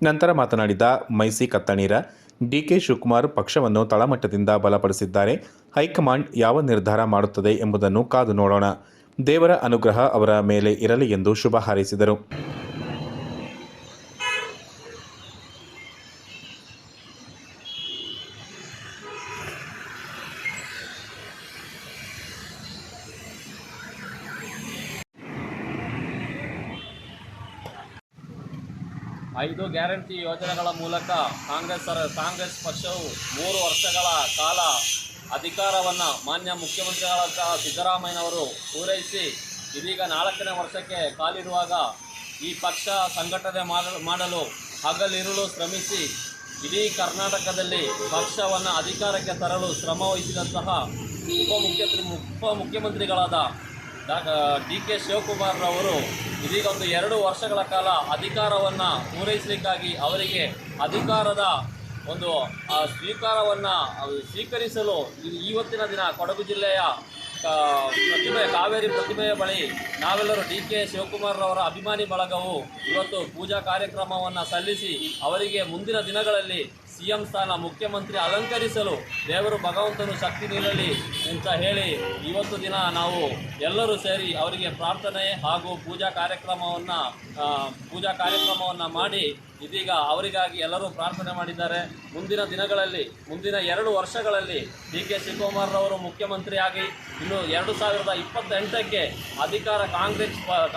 B: ನಂತರ ಮಾತನಾಡಿದ ಮೈಸಿ ಕತ್ತಣೀರ, ಡಿಕೆ ಶಿವಕುಮಾರ್ ಪಕ್ಷವನ್ನು ತಳಮಟ್ಟದಿಂದ ಬಲಪಡಿಸಿದ್ದಾರೆ. ಹೈಕಮಾಂಡ್ ಯಾವ ನಿರ್ಧಾರ ಮಾಡುತ್ತದೆ ಎಂಬುದನ್ನು ಕಾದು ನೋಡೋಣ. ದೇವರ ಅನುಗ್ರಹ ಅವರ ಮೇಲೆ ಇರಲಿ ಎಂದು ಶುಭ ಹಾರೈಸಿದರು.
H: ಐದು ಗ್ಯಾರಂಟಿ ಯೋಜನೆಗಳ ಮೂಲಕ ಕಾಂಗ್ರೆಸ್ ಪಕ್ಷವು 3 ವರ್ಷಗಳ ಕಾಲ ಅಧಿಕಾರವನ್ನು ಮಾನ್ಯ ಮುಖ್ಯಮಂತ್ರಿಗಳಾದ ಸಿದ್ದರಾಮಯ್ಯನವರು ಪೂರೈಸಿ ಇದೀಗ 4ನೇ ವರ್ಷಕ್ಕೆ ಕಾಲಿರುವಾಗ ಈ ಪಕ್ಷ ಸಂಘಟನೆ ಮಾಡಲು ಹಗಲಿರುಳು ಶ್ರಮಿಸಿ ಇಡೀ ಕರ್ನಾಟಕದಲ್ಲಿ ಪಕ್ಷವನ್ನು ಅಧಿಕಾರಕ್ಕೆ ತರಲು ಶ್ರಮವಹಿಸಿದಂತಹ ಉಪಮುಖ್ಯಮಂತ್ರಿಗಳಾದ ಡಿಕೆ ಶಿವಕುಮಾರ್ ಅವರು ಇದೀಗ 2 ವರ್ಷಗಳ ಕಾಲ ಅಧಿಕಾರವನ್ನು ಪೂರೈಸಲಿಕ್ಕಾಗಿ ಅವರಿಗೆ ಅಧಿಕಾರದ ಒಂದು ಸ್ವೀಕಾರವನ್ನು ಸ್ವೀಕರಿಸಲು ಇವತ್ತಿನ ದಿನ ಕೊಡಗು ಜಿಲ್ಲೆಯ ಕಾವೇರಿ ಪ್ರತಿಮೆಯ ಬಳಿ ನಾವೆಲ್ಲರೂ ಡಿಕೆ ಶಿವಕುಮಾರ್ ಅವರ ಅಭಿಮಾನಿ ಬಳಗವು ಇವತ್ತು ಪೂಜಾ ಕಾರ್ಯಕ್ರಮವನ್ನು ಸಲ್ಲಿಸಿ ಅವರಿಗೆ ಮುಂದಿನ ದಿನಗಳಲ್ಲಿ ಸಿಎಂ ಸ್ಥಾನ ಮುಖ್ಯಮಂತ್ರಿ ಅಲಂಕರಿಸಲು ದೇವರು ಭಗವಂತನು ಶಕ್ತಿ ನೀಡಲಿ ಅಂತ ಹೇಳಿ ಇವತ್ತು ದಿನ ನಾವು ಎಲ್ಲರೂ ಸೇರಿ ಅವರಿಗೆ ಪ್ರಾರ್ಥನೆ ಹಾಗೂ ಪೂಜಾ ಕಾರ್ಯಕ್ರಮವನ್ನು ಮಾಡಿ ಇದೀಗ ಅವರಿಗಾಗಿ ಎಲ್ಲರೂ ಪ್ರಾರ್ಥನೆ ಮಾಡಿದ್ದಾರೆ. ಮುಂದಿನ ದಿನಗಳಲ್ಲಿ, ಮುಂದಿನ 2 ವರ್ಷಗಳಲ್ಲಿ DK ಶಿವಕುಮಾರ್ ಅವರು ಮುಖ್ಯಮಂತ್ರಿಯಾಗಿ ಇನ್ನು 2028ಕ್ಕೆ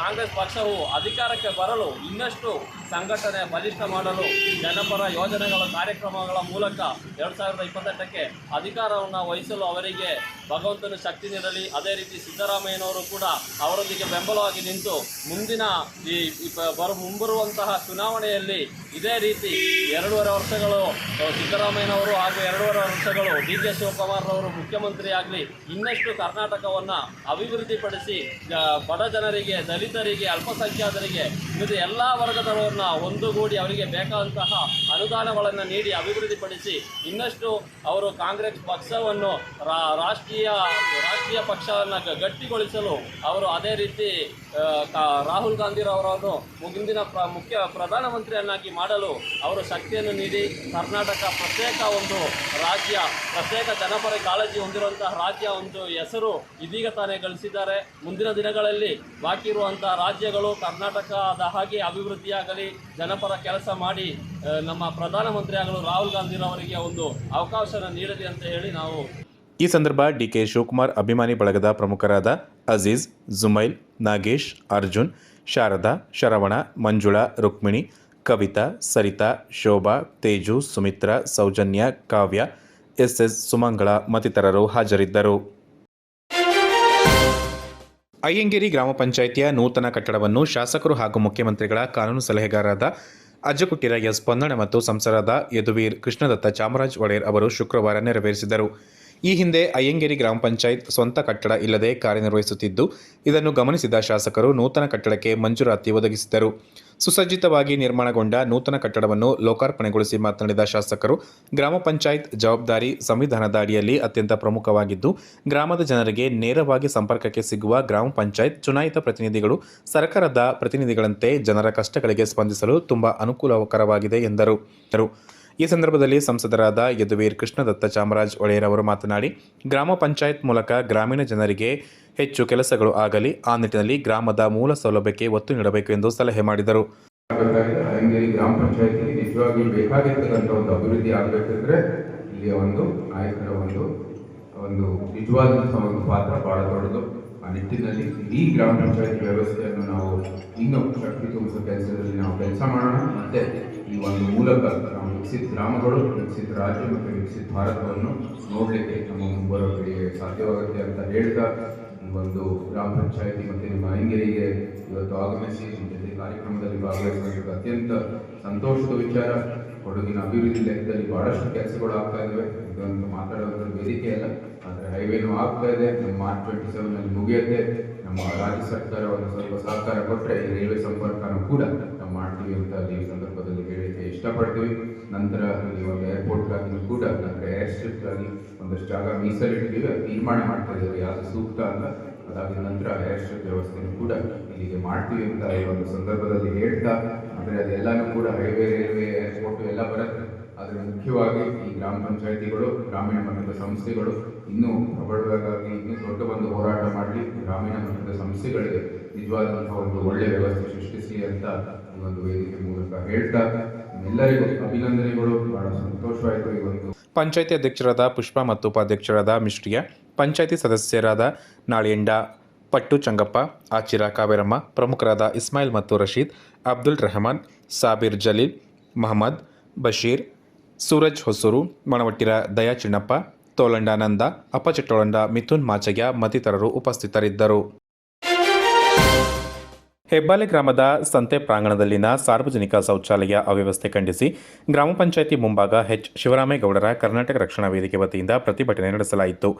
H: ಕಾಂಗ್ರೆಸ್ ಪಕ್ಷವು ಅಧಿಕಾರಕ್ಕೆ ಬರಲು ಇನ್ನಷ್ಟು ಸಂಘಟನೆ ಬಲಿಷ್ಠ ಮಾಡಲು ಜನಪರ ಯೋಜನೆಗಳ ಕಾರ್ಯಕ್ರಮಗಳ ಮೂಲಕ 2028ಕ್ಕೆ ಅಧಿಕಾರವನ್ನು ವಹಿಸಲು ಅವರಿಗೆ ಭಗವಂತನ ಶಕ್ತಿ ನೀಡಲಿ. ಅದೇ ರೀತಿ ಸಿದ್ದರಾಮಯ್ಯನವರು ಕೂಡ ಅವರೊಂದಿಗೆ ಬೆಂಬಲವಾಗಿ ನಿಂತು ಮುಂದಿನ ಮುಂಬರುವಂತಹ ಚುನಾವಣೆಯಲ್ಲಿ ಇದೇ ರೀತಿ 2.5 ವರ್ಷಗಳು ಸಿದ್ದರಾಮಯ್ಯನವರು ಹಾಗೂ 2.5 ವರ್ಷಗಳು DK ಶಿವಕುಮಾರ್ ಅವರು ಮುಖ್ಯಮಂತ್ರಿ ಆಗಲಿ ಇನ್ನಷ್ಟು ಕರ್ನಾಟಕವನ್ನು ಅಭಿವೃದ್ಧಿಪಡಿಸಿ ಬಡ ಜನರಿಗೆ, ದಲಿತರಿಗೆ, ಅಲ್ಪಸಂಖ್ಯಾತರಿಗೆ ವಿವಿಧ ಎಲ್ಲ ವರ್ಗದವರನ್ನ ಒಂದುಗೂಡಿ ಅವರಿಗೆ ಬೇಕಾದಂತಹ ಅನುದಾನಗಳನ್ನು ನೀಡಿ ಅಭಿವೃದ್ಧಿಪಡಿಸಿ ಇನ್ನಷ್ಟು ಅವರು ಕಾಂಗ್ರೆಸ್ ಪಕ್ಷವನ್ನು ರಾಷ್ಟ್ರೀಯ ಪಕ್ಷವನ್ನು ಗಟ್ಟಿಗೊಳಿಸಲು ಅವರು ಅದೇ ರೀತಿ ರಾಹುಲ್ ಗಾಂಧಿರವರನ್ನು ಮುಂದಿನ ಮುಖ್ಯ ಪ್ರಧಾನಮಂತ್ರಿಯನ್ನಾಗಿ ಮಾಡಲು ಅವರು ಶಕ್ತಿಯನ್ನು ನೀಡಿ ಕರ್ನಾಟಕ ಪ್ರತ್ಯೇಕ ಒಂದು ರಾಜ್ಯ, ಪ್ರತ್ಯೇಕ ಜನಪರ ಕಾಳಜಿ ಹೊಂದಿರುವಂತಹ ರಾಜ್ಯ ಒಂದು ಹೆಸರು ಇದೀಗ ತಾನೇ ಗಳಿಸಿದ್ದಾರೆ. ಮುಂದಿನ ದಿನಗಳಲ್ಲಿ ಬಾಕಿ ಇರುವಂತಹ ರಾಜ್ಯಗಳು ಕರ್ನಾಟಕದ ಹಾಗೆ ಅಭಿವೃದ್ಧಿಯಾಗಲಿ, ಜನಪರ ಕೆಲಸ ಮಾಡಿ ನಮ್ಮ ಪ್ರಧಾನಮಂತ್ರಿ ಆಗಲು ರಾಹುಲ್ ಗಾಂಧಿರವರಿಗೆ ಒಂದು ಅವಕಾಶನ ನೀಡಲಿ ಅಂತ ಹೇಳಿ ನಾವು
B: ಈ ಸಂದರ್ಭ DK ಶಿವಕುಮಾರ್ ಅಭಿಮಾನಿ ಬಳಗದ ಪ್ರಮುಖರಾದ ಅಜೀಜ್, ಜುಮೈಲ್, ನಾಗೇಶ್, ಅರ್ಜುನ್, ಶಾರದಾ, ಶರವಣ, ಮಂಜುಳಾ, ರುಕ್ಮಿಣಿ, ಕವಿತಾ, ಸರಿತಾ, ಶೋಭಾ, ತೇಜು, ಸುಮಿತ್ರಾ, ಸೌಜನ್ಯ, ಕಾವ್ಯ, SS ಸುಮಂಗಳ ಮತ್ತಿತರರು ಹಾಜರಿದ್ದರು. ಅಯ್ಯಂಗೇರಿ ಗ್ರಾಮ ಪಂಚಾಯಿತಿಯ ನೂತನ ಕಟ್ಟಡವನ್ನು ಶಾಸಕರು ಹಾಗೂ ಮುಖ್ಯಮಂತ್ರಿಗಳ ಕಾನೂನು ಸಲಹೆಗಾರರಾದ ಅಜ್ಜಕುಟ್ಟಿರ S ಪೊನ್ನಣ ಮತ್ತು ಸಂಸದರಾದ ಯದುವೀರ್ ಕೃಷ್ಣದತ್ತ ಚಾಮರಾಜ ಒಡೆಯರ್ ಅವರು ಶುಕ್ರವಾರ ನೆರವೇರಿಸಿದರು. ಈ ಹಿಂದೆ ಅಯ್ಯಂಗೇರಿ ಗ್ರಾಮ ಪಂಚಾಯತ್ ಸ್ವಂತ ಕಟ್ಟಡ ಇಲ್ಲದೆ ಕಾರ್ಯನಿರ್ವಹಿಸುತ್ತಿದ್ದು, ಇದನ್ನು ಗಮನಿಸಿದ ಶಾಸಕರು ನೂತನ ಕಟ್ಟಡಕ್ಕೆ ಮಂಜೂರಾತಿ ಒದಗಿಸಿದರು. ಸುಸಜ್ಜಿತವಾಗಿ ನಿರ್ಮಾಣಗೊಂಡ ನೂತನ ಕಟ್ಟಡವನ್ನು ಲೋಕಾರ್ಪಣೆಗೊಳಿಸಿ ಮಾತನಾಡಿದ ಶಾಸಕರು, ಗ್ರಾಮ ಪಂಚಾಯತ್ ಜವಾಬ್ದಾರಿ ಸಂವಿಧಾನದ ಅಡಿಯಲ್ಲಿ ಅತ್ಯಂತ ಪ್ರಮುಖವಾಗಿದ್ದು, ಗ್ರಾಮದ ಜನರಿಗೆ ನೇರವಾಗಿ ಸಂಪರ್ಕಕ್ಕೆ ಸಿಗುವ ಗ್ರಾಮ ಪಂಚಾಯತ್ ಚುನಾಯಿತ ಪ್ರತಿನಿಧಿಗಳು ಸರ್ಕಾರದ ಪ್ರತಿನಿಧಿಗಳಂತೆ ಜನರ ಕಷ್ಟಗಳಿಗೆ ಸ್ಪಂದಿಸಲು ತುಂಬಾ ಅನುಕೂಲಕರವಾಗಿದೆ ಎಂದರು. ಈ ಸಂದರ್ಭದಲ್ಲಿ ಸಂಸದರಾದ ಯದುವೀರ್ ಕೃಷ್ಣದತ್ತ ಚಾಮರಾಜ ಒಡೆಯರ್ ಅವರು ಮಾತನಾಡಿ, ಗ್ರಾಮ ಪಂಚಾಯತ್ ಮೂಲಕ ಗ್ರಾಮೀಣ ಜನರಿಗೆ ಹೆಚ್ಚು ಕೆಲಸಗಳು ಆಗಲಿ, ಆ ನಿಟ್ಟಿನಲ್ಲಿ ಗ್ರಾಮದ ಮೂಲ ಸೌಲಭ್ಯಕ್ಕೆ ಒತ್ತು ನೀಡಬೇಕು ಎಂದು ಸಲಹೆ ಮಾಡಿದರು.
F: ಅಯ್ಯಂಗೇರಿ ಗ್ರಾಮ ಪಂಚಾಯತ್ ನಿಜವಾಗಿ ಬೇಕಾಗಿರ್ತಕ್ಕಂಥ ಒಂದು ಅಭಿವೃದ್ಧಿ ಆಗಬೇಕಂದ್ರೆ ಇಲ್ಲಿಯ ಒಂದು ನಾಯಕರ ಒಂದು ನಿಜವಾದಂತಹ ಒಂದು ಪಾತ್ರ ಬಹಳ ದೊಡ್ಡದು. ಆ ನಿಟ್ಟಿನಲ್ಲಿ ಇಡೀ ಗ್ರಾಮ ಪಂಚಾಯತ್ ವ್ಯವಸ್ಥೆಯನ್ನು ನಾವು ಇನ್ನೂ ಶಕ್ತಿ ತುಂಬಿಸುವ ಕೆಲಸದಲ್ಲಿ ನಾವು ಕೆಲಸ ಮಾಡೋಣ. ಮತ್ತೆ ಈ ಒಂದು ಮೂಲಕ ನಾವು ವಿಕಸಿತ ಗ್ರಾಮಗಳು, ವಿಕಸಿತ ರಾಜ್ಯ ಮತ್ತು ವಿಕಸಿತ ಭಾರತವನ್ನು ನೋಡಲಿಕ್ಕೆ ನಮ್ಮ ಮುಂಬರುವ ಪೀಳಿಗೆಗೆ ಸಾಧ್ಯವಾಗುತ್ತೆ ಅಂತ ಹೇಳ್ತಾ, ಒಂದು ಗ್ರಾಮ ಪಂಚಾಯತಿ ಮತ್ತು ನಿಮ್ಮ ಅಯ್ಯಂಗೇರಿಗೆ ಇವತ್ತು ಆಗಮಿಸಿ ಜೊತೆ ಕಾರ್ಯಕ್ರಮದಲ್ಲಿ ಭಾಗವಹಿಸುವಂಥದ್ದು ಅತ್ಯಂತ ಸಂತೋಷದ ವಿಚಾರ. ಕೊಡಗಿನ ಅಭಿವೃದ್ಧಿ ಲೆಕ್ಕದಲ್ಲಿ ಬಹಳಷ್ಟು ಕೆಲಸಗಳು ಆಗ್ತಾ ಇದ್ದಾವೆ. ಇದೊಂದು ಮಾತಾಡೋದ್ರ ವೇದಿಕೆ ಅಲ್ಲ, ಆದರೆ ಹೈವೇನೂ ಆಗ್ತಾ ಇದೆ. ನಮ್ಮ ಮಾರ್ಚ್ 27 ಮುಗಿಯುತ್ತೆ. ನಮ್ಮ ರಾಜ್ಯ ಸರ್ಕಾರ ಒಂದು ಸ್ವಲ್ಪ ಸಹಕಾರ ಕೊಟ್ಟರೆ ಈ ರೈಲ್ವೆ ಸಂಪರ್ಕನೂ ಕೂಡ ನಾವು ಮಾಡ್ತೀವಿ ಅಂತ ಈ ಸಂದರ್ಭದಲ್ಲಿ ಹೇಳಲಿಕ್ಕೆ ಇಷ್ಟಪಡ್ತೀವಿ. ನಂತರ ಈ ಒಂದು ಏರ್ಪೋರ್ಟ್ಗಾಗಿಯೂ ಕೂಡ ಅಂದರೆ ಏರ್ ಸ್ಟ್ರಿಪ್ಗಾಗಿ ಒಂದಷ್ಟು ಜಾಗ ಮೀಸಲಿಟ್ಟಿದ್ದೀವಿ, ತೀರ್ಮಾನ ಮಾಡ್ತಾ ಇದ್ದೀವಿ ಯಾವುದು ಸೂಕ್ತ ಅಂತ. ಅದಾದ ನಂತರ ಏರ್ ಸ್ಟ್ರಿಪ್ ವ್ಯವಸ್ಥೆನೂ ಕೂಡ ಇಲ್ಲಿಗೆ ಮಾಡ್ತೀವಿ ಅಂತ ಈ ಒಂದು ಸಂದರ್ಭದಲ್ಲಿ ಹೇಳ್ತಾ, ಅಂದರೆ ಅದೆಲ್ಲನೂ ಕೂಡ ಹೈವೇ, ರೈಲ್ವೆ, ಏರ್ಪೋರ್ಟು ಎಲ್ಲ ಬರುತ್ತೆ. ಆದರೆ ಮುಖ್ಯವಾಗಿ ಈ ಗ್ರಾಮ ಪಂಚಾಯಿತಿಗಳು, ಗ್ರಾಮೀಣ ಮಟ್ಟದ ಸಂಸ್ಥೆಗಳು ಇನ್ನೂ ಪ್ರಬಲವಾಗಿ ಇನ್ನೂ ದೊಡ್ಡ ಒಂದು ಹೋರಾಟ ಮಾಡಲಿ, ಗ್ರಾಮೀಣ ಮಟ್ಟದ ಸಂಸ್ಥೆಗಳಿಗೆ ನಿಜವಾದಂತಹ ಒಂದು ಒಳ್ಳೆಯ ವ್ಯವಸ್ಥೆ ಸೃಷ್ಟಿಸಲಿ ಅಂತ ಈ ಒಂದು ವೇದಿಕೆ ಮೂಲಕ ಹೇಳ್ತಾ ಎಲ್ಲರಿಗೂ ಅಭಿನಂದನೆಗಳು. ಬಹಳ ಸಂತೋಷವಾಯಿತು. ಈ ಒಂದು
B: ಪಂಚಾಯಿತಿ ಅಧ್ಯಕ್ಷರಾದ ಪುಷ್ಪ ಮತ್ತು ಉಪಾಧ್ಯಕ್ಷರಾದ ಮಿಶ್ರಿಯ, ಪಂಚಾಯಿತಿ ಸದಸ್ಯರಾದ ನಾಳಿಯಂಡ ಪಟ್ಟು ಚಂಗಪ್ಪ, ಆಚಿರ ಕಾವೇರಮ್ಮ, ಪ್ರಮುಖರಾದ ಇಸ್ಮಾಯಿಲ್ ಮತ್ತು ರಶೀದ್, ಅಬ್ದುಲ್ ರೆಹಮಾನ್, ಸಾಬೀರ್ ಜಲೀಲ್, ಮಹಮ್ಮದ್ ಬಶೀರ್, ಸೂರಜ್ ಹೊಸೂರು, ಮಣವಟ್ಟಿರ ದಯಾ ಚಿಣ್ಣಪ್ಪ, ತೋಲಂಡಾನಂದ, ಅಪ್ಪಚಟ್ಟೋಳಂಡ ಮಿಥುನ್ ಮಾಚಯ್ಯ ಮತ್ತಿತರರು ಉಪಸ್ಥಿತರಿದ್ದರು. ಹೆಬ್ಬಾಲೆ ಗ್ರಾಮದ ಸಂತೆ ಪ್ರಾಂಗಣದಲ್ಲಿನ ಸಾರ್ವಜನಿಕ ಶೌಚಾಲಯ ಅವ್ಯವಸ್ಥೆ ಖಂಡಿಸಿ ಗ್ರಾಮ ಪಂಚಾಯಿತಿ ಮುಂಭಾಗ ಶಿವರಾಮೇಗೌಡರ ಕರ್ನಾಟಕ ರಕ್ಷಣಾ ವೇದಿಕೆ ವತಿಯಿಂದ ಪ್ರತಿಭಟನೆ ನಡೆಸಲಾಯಿತು.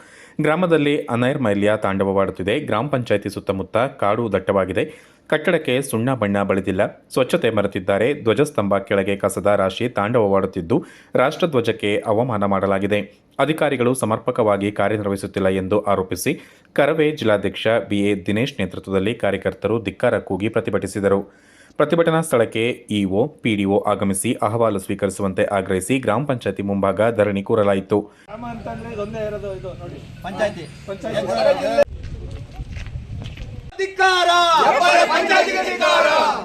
B: ಗ್ರಾಮದಲ್ಲಿ ಅನೈರ್ಮಲ್ಯ ತಾಂಡವವಾಡುತ್ತಿದೆ. ಗ್ರಾಮ ಪಂಚಾಯಿತಿ ಸುತ್ತಮುತ್ತ ಕಾಡು ದಟ್ಟವಾಗಿದೆ. ಕಟ್ಟಡಕ್ಕೆ ಸುಣ್ಣ ಬಣ್ಣ ಬಳಿದಿಲ್ಲ. ಸ್ವಚ್ಛತೆ ಮರೆತಿದ್ದಾರೆ. ಧ್ವಜಸ್ತಂಭ ಕೆಳಗೆ ಕಸದ ರಾಶಿ ತಾಂಡವವಾಡುತ್ತಿದ್ದು ರಾಷ್ಟ್ರಧ್ವಜಕ್ಕೆ ಅವಮಾನ ಮಾಡಲಾಗಿದೆ. ಅಧಿಕಾರಿಗಳು ಸಮರ್ಪಕವಾಗಿ ಕಾರ್ಯನಿರ್ವಹಿಸುತ್ತಿಲ್ಲ ಎಂದು ಆರೋಪಿಸಿ ಕರವೇ ಜಿಲ್ಲಾಧ್ಯಕ್ಷ BA ದಿನೇಶ್ ನೇತೃತ್ವದಲ್ಲಿ ಕಾರ್ಯಕರ್ತರು ಧಿಕ್ಕಾರ ಕೂಗಿ ಪ್ರತಿಭಟಿಸಿದರು. ಪ್ರತಿಭಟನಾ ಸ್ಥಳಕ್ಕೆ ಇಒ, PDO ಆಗಮಿಸಿ ಅಹವಾಲು ಸ್ವೀಕರಿಸುವಂತೆ ಆಗ್ರಹಿಸಿ ಗ್ರಾಮ ಪಂಚಾಯಿತಿ ಮುಂಭಾಗ ಧರಣಿ ಕೂರಲಾಯಿತು.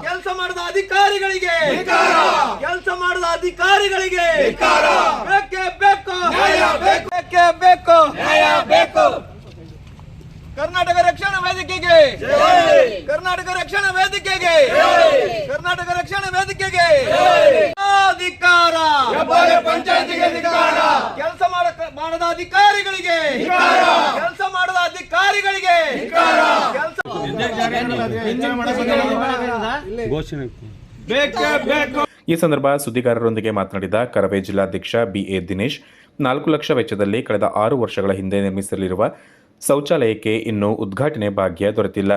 I: ಕೆಲಸ ಮಾಡಿದ ಅಧಿಕಾರಿಗಳಿಗೆ ಅಧಿಕಾರಿಗಳಿಗೆ ಬೇಕೇ ಬೇಕು ಬೇಕೇ ಬೇಕು ಬೇಕು. ಕರ್ನಾಟಕ ರಕ್ಷಣಾ ವೇದಿಕೆಗೆ ಕರ್ನಾಟಕ ರಕ್ಷಣಾ ವೇದಿಕೆಗೆ ಕರ್ನಾಟಕ ರಕ್ಷಣಾ ವೇದಿಕೆಗೆ ಅಧಿಕಾರ ಪಂಚಾಯತಿಗೆ ಅಧಿಕಾರ. ಕೆಲಸ ಮಾಡದ ಅಧಿಕಾರಿಗಳಿಗೆ ಕೆಲಸ ಮಾಡದ ಅಧಿಕಾರಿಗಳಿಗೆ
E: ಘೋಷಣೆ
I: ಬೇಕೇ ಬೇಕು.
B: ಈ ಸಂದರ್ಭ ಸುದ್ದಿಗಾರರೊಂದಿಗೆ ಮಾತನಾಡಿದ ಕರವೇ ಜಿಲ್ಲಾಧ್ಯಕ್ಷ BA ದಿನೇಶ್, 4 ಲಕ್ಷ ವೆಚ್ಚದಲ್ಲಿ ಕಳೆದ 6 ವರ್ಷಗಳ ಹಿಂದೆ ನಿರ್ಮಿಸಲಿರುವ ಶೌಚಾಲಯಕ್ಕೆ ಇನ್ನೂ ಉದ್ಘಾಟನೆ ಭಾಗ್ಯ ದೊರೆತಿಲ್ಲ.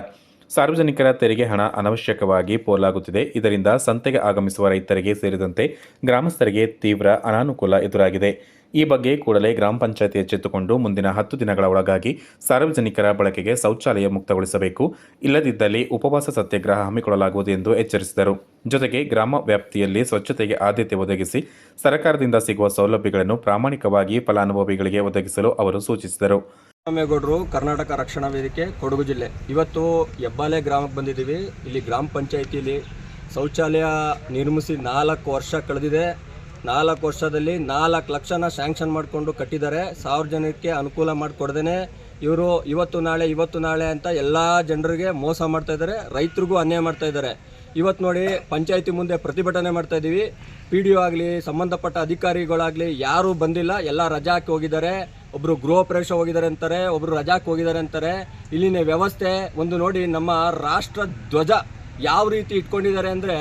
B: ಸಾರ್ವಜನಿಕರ ತೆರಿಗೆ ಹಣ ಅನವಶ್ಯಕವಾಗಿ ಪೋಲಾಗುತ್ತಿದೆ. ಇದರಿಂದ ಸಂತೆಗೆ ಆಗಮಿಸುವ ರೈತರಿಗೆ ಸೇರಿದಂತೆ ಗ್ರಾಮಸ್ಥರಿಗೆ ತೀವ್ರ ಅನಾನುಕೂಲ ಎದುರಾಗಿದೆ. ಈ ಬಗ್ಗೆ ಕೂಡಲೇ ಗ್ರಾಮ ಪಂಚಾಯತ್ ಎಚ್ಚೆತ್ತುಕೊಂಡು ಮುಂದಿನ 10 ದಿನಗಳ ಒಳಗಾಗಿ ಸಾರ್ವಜನಿಕರ ಬಳಕೆಗೆ ಶೌಚಾಲಯ ಮುಕ್ತಗೊಳಿಸಬೇಕು. ಇಲ್ಲದಿದ್ದಲ್ಲಿ ಉಪವಾಸ ಸತ್ಯಾಗ್ರಹ ಹಮ್ಮಿಕೊಳ್ಳಲಾಗುವುದು ಎಂದು ಎಚ್ಚರಿಸಿದರು. ಜೊತೆಗೆ ಗ್ರಾಮ ವ್ಯಾಪ್ತಿಯಲ್ಲಿ ಸ್ವಚ್ಛತೆಗೆ ಆದ್ಯತೆ ಒದಗಿಸಿ ಸರ್ಕಾರದಿಂದ ಸಿಗುವ ಸೌಲಭ್ಯಗಳನ್ನು ಪ್ರಾಮಾಣಿಕವಾಗಿ ಫಲಾನುಭವಿಗಳಿಗೆ ಒದಗಿಸಲು ಅವರು ಸೂಚಿಸಿದರು.
J: ರಾಮೇಗೌಡರು, ಕರ್ನಾಟಕ ರಕ್ಷಣಾ ವೇದಿಕೆ, ಕೊಡಗು ಜಿಲ್ಲೆ. ಇವತ್ತು ಹೆಬ್ಬಾಲೆ ಗ್ರಾಮಕ್ಕೆ ಬಂದಿದ್ದೀವಿ. ಇಲ್ಲಿ ಗ್ರಾಮ ಪಂಚಾಯಿತಿಯಲ್ಲಿ ಶೌಚಾಲಯ ನಿರ್ಮಿಸಿ 4 ವರ್ಷ ಕಳೆದಿದೆ. 4 ವರ್ಷದಲ್ಲಿ 4 ಲಕ್ಷನ ಸ್ಯಾಂಕ್ಷನ್ ಮಾಡಿಕೊಂಡು ಕಟ್ಟಿದ್ದಾರೆ. ಸಾರ್ವಜನಿಕರಿಗೆ ಅನುಕೂಲ ಮಾಡಿಕೊಡ್ದೇ ಇವರು ಇವತ್ತು ನಾಳೆ ಅಂತ ಎಲ್ಲ ಜನರಿಗೆ ಮೋಸ ಮಾಡ್ತಾ ಇದ್ದಾರೆ, ರೈತರಿಗೂ ಅನ್ಯಾಯ ಮಾಡ್ತಾ ಇದ್ದಾರೆ. ಇವತ್ತು ನೋಡಿ ಪಂಚಾಯಿತಿ ಮುಂದೆ ಪ್ರತಿಭಟನೆ ಮಾಡ್ತಾ ಇದ್ದೀವಿ. PDO ಆಗಲಿ ಸಂಬಂಧಪಟ್ಟ ಅಧಿಕಾರಿಗಳಾಗಲಿ ಯಾರೂ ಬಂದಿಲ್ಲ, ಎಲ್ಲ ರಜಾ ಹಾಕಿ ಹೋಗಿದ್ದಾರೆ. ಒಬ್ಬರು ಗೃಹ ಪ್ರವೇಶ ಹೋಗಿದ್ದಾರೆ ಅಂತಾರೆ, ಒಬ್ಬರು ರಜಾಕ್ಕೆ ಹೋಗಿದ್ದಾರೆ ಅಂತಾರೆ. ಇಲ್ಲಿನ ವ್ಯವಸ್ಥೆ ಒಂದು ನೋಡಿ, ನಮ್ಮ ರಾಷ್ಟ್ರ ಧ್ವಜ ಯಾವ ರೀತಿ ಇಟ್ಕೊಂಡಿದ್ದಾರೆ ಅಂದರೆ,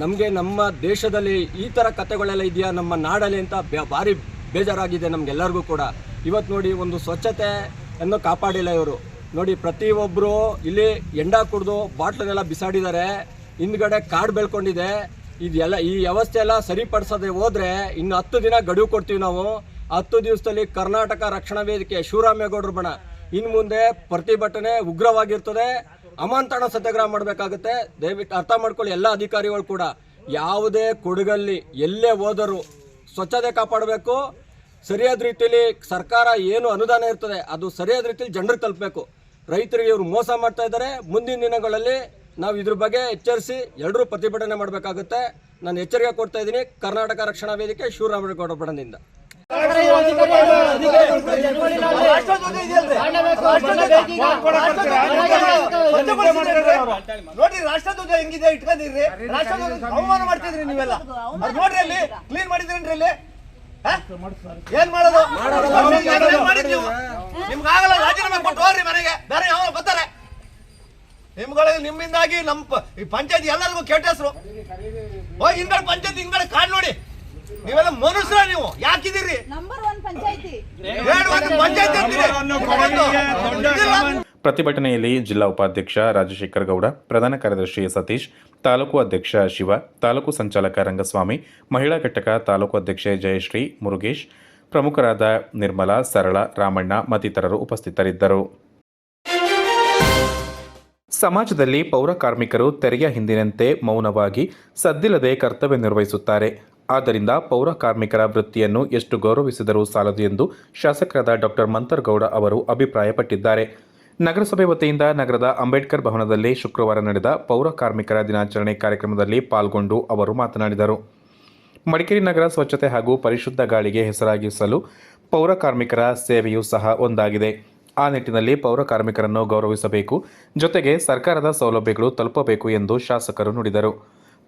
J: ನಮಗೆ ನಮ್ಮ ದೇಶದಲ್ಲಿ ಈ ಥರ ಕಥೆಗಳೆಲ್ಲ ಇದೆಯಾ ನಮ್ಮ ನಾಡಲ್ಲಿ ಅಂತ ಭಾರಿ ಬೇಜಾರಾಗಿದೆ ನಮಗೆಲ್ಲರಿಗೂ ಕೂಡ. ಇವತ್ತು ನೋಡಿ ಒಂದು ಸ್ವಚ್ಛತೆಯನ್ನು ಕಾಪಾಡಿಲ್ಲ ಇವರು. ನೋಡಿ ಪ್ರತಿಯೊಬ್ಬರು ಇಲ್ಲಿ ಎಂಡ ಕುಡಿದು ಬಾಟ್ಲನ್ನೆಲ್ಲ ಬಿಸಾಡಿದ್ದಾರೆ. ಹಿಂದ್ಗಡೆ ಕಾಡು ಬೆಳ್ಕೊಂಡಿದೆ. ಇದೆಲ್ಲ ಈ ವ್ಯವಸ್ಥೆ ಎಲ್ಲ ಸರಿಪಡಿಸದೆ ಹೋದರೆ ಇನ್ನು 10 ದಿನ ಗಡುವು ಕೊಡ್ತೀವಿ ನಾವು. 10 ದಿವಸದಲ್ಲಿ ಕರ್ನಾಟಕ ರಕ್ಷಣಾ ವೇದಿಕೆ ಶಿವರಾಮೇಗೌಡರು ಬಣ ಇನ್ನು ಮುಂದೆ ಪ್ರತಿಭಟನೆ ಉಗ್ರವಾಗಿರ್ತದೆ. ಅಮಾಂತರಣ ಸತ್ಯಾಗ್ರಹ ಮಾಡಬೇಕಾಗುತ್ತೆ. ದಯವಿಟ್ಟು ಅರ್ಥ ಮಾಡ್ಕೊಳ್ಳಿ ಎಲ್ಲ ಅಧಿಕಾರಿಗಳು ಕೂಡ. ಯಾವುದೇ ಕೊಡಗಲ್ಲಿ ಎಲ್ಲೇ ಹೋದರೂ ಸ್ವಚ್ಛತೆ ಕಾಪಾಡಬೇಕು. ಸರಿಯಾದ ರೀತಿಯಲ್ಲಿ ಸರ್ಕಾರ ಏನು ಅನುದಾನ ಇರ್ತದೆ ಅದು ಸರಿಯಾದ ರೀತಿಯಲ್ಲಿ ಜನರಿಗೆ ತಲುಪಬೇಕು. ರೈತರಿಗೆ ಇವರು ಮೋಸ ಮಾಡ್ತಾ ಇದ್ದಾರೆ. ಮುಂದಿನ ದಿನಗಳಲ್ಲಿ ನಾವು ಇದ್ರ ಬಗ್ಗೆ ಎಚ್ಚರಿಸಿ ಎಲ್ಲರೂ ಪ್ರತಿಭಟನೆ ಮಾಡಬೇಕಾಗುತ್ತೆ. ನಾನು ಎಚ್ಚರಿಕೆ ಕೊಡ್ತಾ ಇದ್ದೀನಿ. ಕರ್ನಾಟಕ ರಕ್ಷಣಾ ವೇದಿಕೆ ಶಿವರಾಮೇಗೌಡ ಬಣದಿಂದ.
I: ನೋಡಿ ರಾಷ್ಟ್ರಧ್ವಜ ಹೆಂಗಿದೆ ಇಟ್ಕೊಂಡಿದ್ರಿ, ರಾಷ್ಟ್ರಧ್ವಜ ಅವಮಾನ ಮಾಡ್ತಿದ್ರಿ ನೀವೆಲ್ಲ. ನೋಡ್ರಿ ಅಲ್ಲಿ ಕ್ಲೀನ್ ಮಾಡಿದ್ರೇನ್ರಿ ಇಲ್ಲಿ ಏನ್ ಮಾಡೋದು? ನಿಮ್ಗೆ ಆಗಲ್ಲ, ರಾಜೀನಾಮೆ ಕೊಟ್ಟು ಹೋಗ್ರಿ ಮನೆಗೆ, ಬೇರೆ ಯಾವ ಬರ್ತಾರೆ. ನಿಮ್ಮಿಂದಾಗಿ ನಮ್ಮ ಈ ಪಂಚಾಯತ್ ಎಲ್ಲರಿಗೂ ಕೆಟ್ಟ ಹೆಸರು. ಹೋಗಿ ಹಿಂದ್ಗಡೆ ಪಂಚಾಯತ್ ಹಿಂದ್ಗಡೆ ಕಾಡ್ ನೋಡಿ. ನೀವೆಲ್ಲ ಮನುಷ್ಯರ, ನೀವು ಯಾಕಿದ್ದೀರಿ?
B: ಪ್ರತಿಭಟನೆಯಲ್ಲಿ ಜಿಲ್ಲಾ ಉಪಾಧ್ಯಕ್ಷ ರಾಜಶೇಖರ್ ಗೌಡ, ಪ್ರಧಾನ ಕಾರ್ಯದರ್ಶಿ ಸತೀಶ್, ತಾಲೂಕು ಅಧ್ಯಕ್ಷ ಶಿವ, ತಾಲೂಕು ಸಂಚಾಲಕ ರಂಗಸ್ವಾಮಿ, ಮಹಿಳಾ ಘಟಕ ತಾಲೂಕು ಅಧ್ಯಕ್ಷೆ ಜಯಶ್ರೀ, ಮುರುಗೇಶ್, ಪ್ರಮುಖರಾದ ನಿರ್ಮಲಾ, ಸರಳ, ರಾಮಣ್ಣ ಮತ್ತಿತರರು ಉಪಸ್ಥಿತರಿದ್ದರು. ಸಮಾಜದಲ್ಲಿ ಪೌರ ಕಾರ್ಮಿಕರು ತೆರೆಯ ಹಿಂದಿನಂತೆ ಮೌನವಾಗಿ ಸದ್ದಿಲ್ಲದೆ ಕರ್ತವ್ಯ ನಿರ್ವಹಿಸುತ್ತಾರೆ. ಆದ್ದರಿಂದ ಪೌರ ಕಾರ್ಮಿಕರ ವೃತ್ತಿಯನ್ನು ಎಷ್ಟು ಗೌರವಿಸಿದರೂ ಸಾಲದು ಎಂದು ಶಾಸಕರಾದ ಡಾಕ್ಟರ್ ಮಂತರ್ಗೌಡ ಅವರು ಅಭಿಪ್ರಾಯಪಟ್ಟಿದ್ದಾರೆ. ನಗರಸಭೆ ವತಿಯಿಂದ ನಗರದ ಅಂಬೇಡ್ಕರ್ ಭವನದಲ್ಲಿ ಶುಕ್ರವಾರ ನಡೆದ ಪೌರ ಕಾರ್ಮಿಕರ ದಿನಾಚರಣೆ ಕಾರ್ಯಕ್ರಮದಲ್ಲಿ ಪಾಲ್ಗೊಂಡು ಅವರು ಮಾತನಾಡಿದರು. ಮಡಿಕೇರಿ ನಗರ ಸ್ವಚ್ಛತೆ ಹಾಗೂ ಪರಿಶುದ್ಧ ಗಾಳಿಗೆ ಹೆಸರಾಗಿಸಲು ಪೌರ ಕಾರ್ಮಿಕರ ಸೇವೆಯೂ ಸಹ ಒಂದಾಗಿದೆ. ಆ ನಿಟ್ಟಿನಲ್ಲಿ ಪೌರ ಕಾರ್ಮಿಕರನ್ನು ಗೌರವಿಸಬೇಕು, ಜೊತೆಗೆ ಸರ್ಕಾರದ ಸೌಲಭ್ಯಗಳು ತಲುಪಬೇಕು ಎಂದು ಶಾಸಕರು ನುಡಿದರು.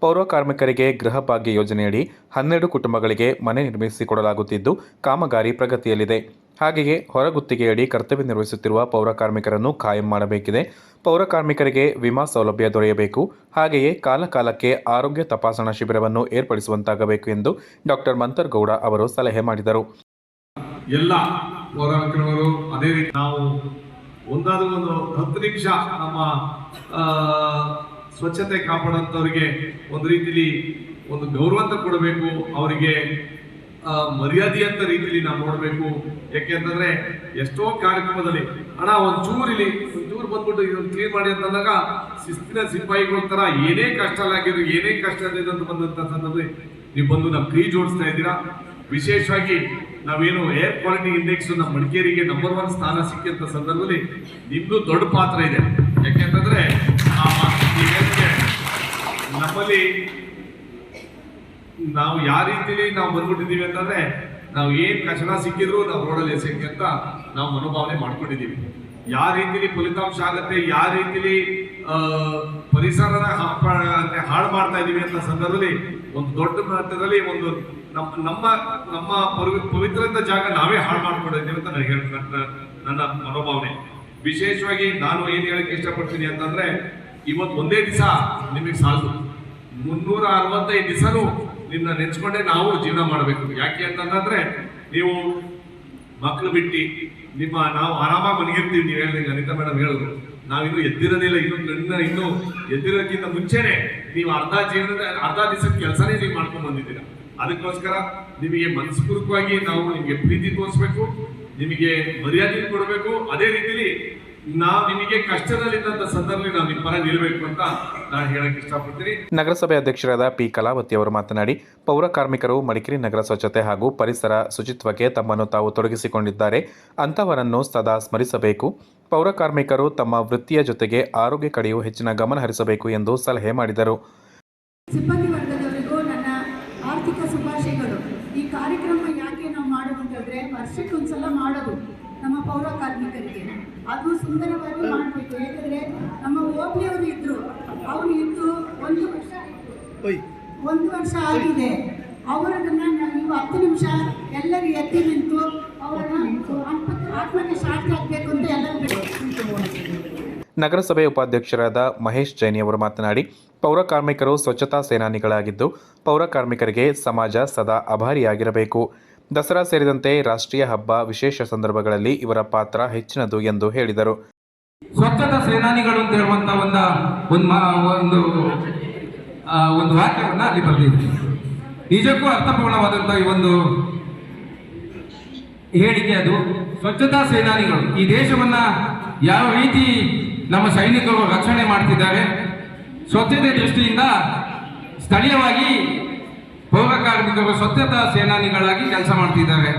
B: ಪೌರ ಕಾರ್ಮಿಕರಿಗೆ ಗೃಹ ಭಾಗ್ಯ ಯೋಜನೆಯಡಿ 12 ಕುಟುಂಬಗಳಿಗೆ ಮನೆ ನಿರ್ಮಿಸಿಕೊಡಲಾಗುತ್ತಿದ್ದು ಕಾಮಗಾರಿ ಪ್ರಗತಿಯಲ್ಲಿದೆ. ಹಾಗೆಯೇ ಹೊರಗುತ್ತಿಗೆಯಡಿ ಕರ್ತವ್ಯ ನಿರ್ವಹಿಸುತ್ತಿರುವ ಪೌರ ಕಾರ್ಮಿಕರನ್ನು ಕಾಯಂ ಮಾಡಬೇಕಿದೆ. ಪೌರ ಕಾರ್ಮಿಕರಿಗೆ ವಿಮಾ ಸೌಲಭ್ಯ ದೊರೆಯಬೇಕು. ಹಾಗೆಯೇ ಕಾಲಕಾಲಕ್ಕೆ ಆರೋಗ್ಯ ತಪಾಸಣಾ ಶಿಬಿರವನ್ನು ಏರ್ಪಡಿಸುವಂತಾಗಬೇಕು ಎಂದು ಡಾಕ್ಟರ್ ಮಂತರ್ಗೌಡ ಅವರು ಸಲಹೆ ಮಾಡಿದರು.
K: ಎಲ್ಲ ಪೌರಾಣಿಕರವರು ಅದೇ ರೀತಿ ನಾವು ಒಂದಾದ್ರೂ ಒಂದು 10 ನಿಮಿಷ ನಮ್ಮ ಸ್ವಚ್ಛತೆ ಕಾಪಾಡುವಂಥವ್ರಿಗೆ ಒಂದು ರೀತಿಲಿ ಒಂದು ಗೌರವ ಅಂತ ಕೊಡಬೇಕು, ಅವರಿಗೆ ಮರ್ಯಾದೆಯಂತ ರೀತಿಯಲ್ಲಿ ನಾವು ನೋಡಬೇಕು. ಯಾಕೆಂತಂದ್ರೆ ಎಷ್ಟೋ ಕಾರ್ಯಕ್ರಮದಲ್ಲಿ ಅಣ್ಣ ಒಂಚೂರು ಬಂದ್ಬಿಟ್ಟು ಇದನ್ನು ಕ್ಲೀನ್ ಮಾಡಿ ಅಂತಂದಾಗ ಶಿಸ್ತಿನ ಸಿಪಾಯಿಗಳ ತರ ಏನೇ ಕಷ್ಟ ಆಗಿದ್ರು, ಏನೇ ಕಷ್ಟ ಅಂತ ಬಂದಂತ ಸಂದರ್ಭದಲ್ಲಿ ನೀವು ಬಂದು ನಾವು ಕೈ ಜೋಡಿಸ್ತಾ ಇದ್ದೀರಾ. ವಿಶೇಷವಾಗಿ ನಾವೇನು ಏರ್ ಕ್ವಾಲಿಟಿ ಇಂಡೆಕ್ಸ್ ನಮ್ಮ ಮಡಿಕೇರಿಗೆ ನಂಬರ್ 1 ಸ್ಥಾನ ಸಿಕ್ಕಂತ ಸಂದರ್ಭದಲ್ಲಿ ನಿಮ್ದು ದೊಡ್ಡ ಪಾತ್ರ ಇದೆ. ಯಾಕೆಂತಂದ್ರೆ ನಮ್ಮಲ್ಲಿ ನಾವು ಯಾವ ರೀತಿಲಿ ನಾವು ಬಂದ್ಬಿಟ್ಟಿದ್ದೀವಿ ಅಂತಂದ್ರೆ ನಾವು ಏನ್ ಕಚಡ ಸಿಕ್ಕಿದ್ರು ನಾವು ರೋಡಲ್ಲಿ ಎಸೆಯಕ್ಕೆ ಅಂತ ನಾವು ಮನೋಭಾವನೆ ಮಾಡ್ಕೊಂಡಿದ್ದೀವಿ. ಯಾವ ರೀತಿಲಿ ಫಲಿತಾಂಶ ಆಗತ್ತೆ, ಯಾವ ರೀತಿಲಿ ಪರಿಸರದ ಹಾಳು ಮಾಡ್ತಾ ಇದೀವಿ ಅಂತ ಸಂದರ್ಭದಲ್ಲಿ ಒಂದು ದೊಡ್ಡ ಮಟ್ಟದಲ್ಲಿ ಒಂದು ನಮ್ಮ ಪವಿತ್ರತ ಜಾಗ ನಾವೇ ಹಾಳು ಮಾಡ್ಕೊಂಡಿದ್ದೀವಿ ಅಂತ ನನ್ನ ಮನೋಭಾವನೆ. ವಿಶೇಷವಾಗಿ ನಾನು ಏನ್ ಹೇಳಕ್ಕೆ ಇಷ್ಟಪಡ್ತೀನಿ ಅಂತಂದ್ರೆ, ಇವತ್ತು ಒಂದೇ ದಿವಸ ನಿಮಗೆ ಸಾಲದು, 365 ದಿವಸನೂ ನಿನ್ನ ನೆನ್ಸ್ಕೊಂಡೆ ನಾವು ಜೀವನ ಮಾಡಬೇಕು. ಯಾಕೆ ಅಂತಂದ್ರೆ ನೀವು ಮಕ್ಕಳು ಬಿಟ್ಟು ನಾವು ಆರಾಮಾಗಿ ಮನೆಗಿರ್ತೀವಿ. ನೀವು ಹೇಳಿದಂಗೆ ಅನಿತಾ ಮೇಡಮ್ ಹೇಳಿದ್ರು, ನಾವಿನ್ನೂ ಎದ್ದಿರೋದಿಲ್ಲ, ಇನ್ನು ಎದ್ದಿರೋದಕ್ಕಿಂತ ಮುಂಚೆನೆ ನೀವು ಅರ್ಧ ದಿವಸದ ಕೆಲಸನೇ ನೀವು ಮಾಡ್ಕೊಂಡು ಬಂದಿದ್ದೀರಾ. ಅದಕ್ಕೋಸ್ಕರ ನಿಮಗೆ ಮನಸ್ಪೂರ್ವಕವಾಗಿ ನಾವು ನಿಮಗೆ ಪ್ರೀತಿ ತೋರಿಸ್ಬೇಕು, ನಿಮಗೆ ಮರ್ಯಾದೆ ಕೊಡಬೇಕು. ಅದೇ ರೀತಿಲಿ ನಾವು ನಿಮಗೆ ಕಷ್ಟದಲ್ಲಿದ್ದಂಥ ಸಂದರ್ಭದಲ್ಲಿ ನಾವು ನಿಮ್ಮ ಪರ ನಿಲ್ಲಬೇಕು ಅಂತ ನಾನು ಹೇಳಕ್ಕೆ ಇಷ್ಟಪಡ್ತೀನಿ.
B: ನಗರಸಭೆ ಅಧ್ಯಕ್ಷರಾದ ಪಿ ಕಲಾವತಿ ಅವರು ಮಾತನಾಡಿ, ಪೌರ ಕಾರ್ಮಿಕರು ಮಡಿಕೇರಿ ನಗರ ಸ್ವಚ್ಛತೆ ಹಾಗೂ ಪರಿಸರ ಶುಚಿತ್ವಕ್ಕೆ ತಮ್ಮನ್ನು ತಾವು ತೊಡಗಿಸಿಕೊಂಡಿದ್ದಾರೆ. ಅಂಥವರನ್ನು ಸದಾ ಸ್ಮರಿಸಬೇಕು. ಪೌರ ಕಾರ್ಮಿಕರು ತಮ್ಮ ವೃತ್ತಿಯ ಜೊತೆಗೆ ಆರೋಗ್ಯ ಕಡೆಯೂ ಹೆಚ್ಚಿನ ಗಮನ ಹರಿಸಬೇಕು ಎಂದು ಸಲಹೆ ಮಾಡಿದರು.
L: ಸಿಬ್ಬಂದಿ ವರ್ಗದವರಿಗೂ ನನ್ನ ಆರ್ಥಿಕ ಶುಭಾಶಯಗಳು. ಈ ಕಾರ್ಯಕ್ರಮ ಯಾಕೆ ನಾವು ಮಾಡೋದಂತಂದ್ರೆ, ವರ್ಷಕ್ಕೊಂದ್ಸಲ ಮಾಡೋದು ನಮ್ಮ ಪೌರ ಕಾರ್ಮಿಕರಿಗೆ. ಅದು ಸುಂದರವಾಗಿ ಮಾಡಬೇಕು. ಯಾಕಂದರೆ ನಮ್ಮ ಹೋಬಳಿಯವರು ಇದ್ದರು, ಅವರು ಇದ್ದು 1 ವರ್ಷ ಆಗಿದೆ. ಅವರನ್ನು ನೀವು 10 ನಿಮಿಷ ಎಲ್ಲರೂ ಎತ್ತಿ ನಿಂತು ಅವರನ್ನು ಆತ್ಮಕ್ಕೆ ಶಾಂತಿ ಆಗಬೇಕು ಅಂತ ಎಲ್ಲರೂ.
B: ನಗರಸಭೆ ಉಪಾಧ್ಯಕ್ಷರಾದ ಮಹೇಶ್ ಜೈನಿ ಅವರು ಮಾತನಾಡಿ, ಪೌರ ಕಾರ್ಮಿಕರು ಸ್ವಚ್ಛತಾ ಸೇನಾನಿಗಳಾಗಿದ್ದು ಪೌರ ಕಾರ್ಮಿಕರಿಗೆ ಸಮಾಜ ಸದಾ ಆಭಾರಿಯಾಗಿರಬೇಕು. ದಸರಾ ಸೇರಿದಂತೆ ರಾಷ್ಟ್ರೀಯ ಹಬ್ಬ, ವಿಶೇಷ ಸಂದರ್ಭಗಳಲ್ಲಿ ಇವರ ಪಾತ್ರ ಹೆಚ್ಚಿನದು ಎಂದು ಹೇಳಿದರು.
M: ಸ್ವಚ್ಛತಾ ಸೇನಾನಿಗಳು ಅಂತ ಹೇಳುವಂತ ಒಂದು ವಾಕ್ಯವನ್ನ ಅಲ್ಲಿ ಬರೆದಿದೆ. ನಿಜಕ್ಕೂ ಅರ್ಥಪೂರ್ಣವಾದಂಥ ಈ ಒಂದು ಹೇಳಿಕೆ ಅದು. ಸ್ವಚ್ಛತಾ ಸೇನಾನಿಗಳು ಈ ದೇಶವನ್ನ ಯಾವ ರೀತಿ ನಮ್ಮ ಸೈನಿಕರು ರಕ್ಷಣೆ ಮಾಡ್ತಿದ್ದಾರೆ, ಸ್ವಚ್ಛತೆ ದೃಷ್ಟಿಯಿಂದ ಸ್ಥಳೀಯವಾಗಿ ಪೌರ ಕಾರ್ಮಿಕರು ಸ್ವಚ್ಛತಾ ಸೇನಾನಿಗಳಾಗಿ ಕೆಲಸ ಮಾಡ್ತಿದ್ದಾರೆ.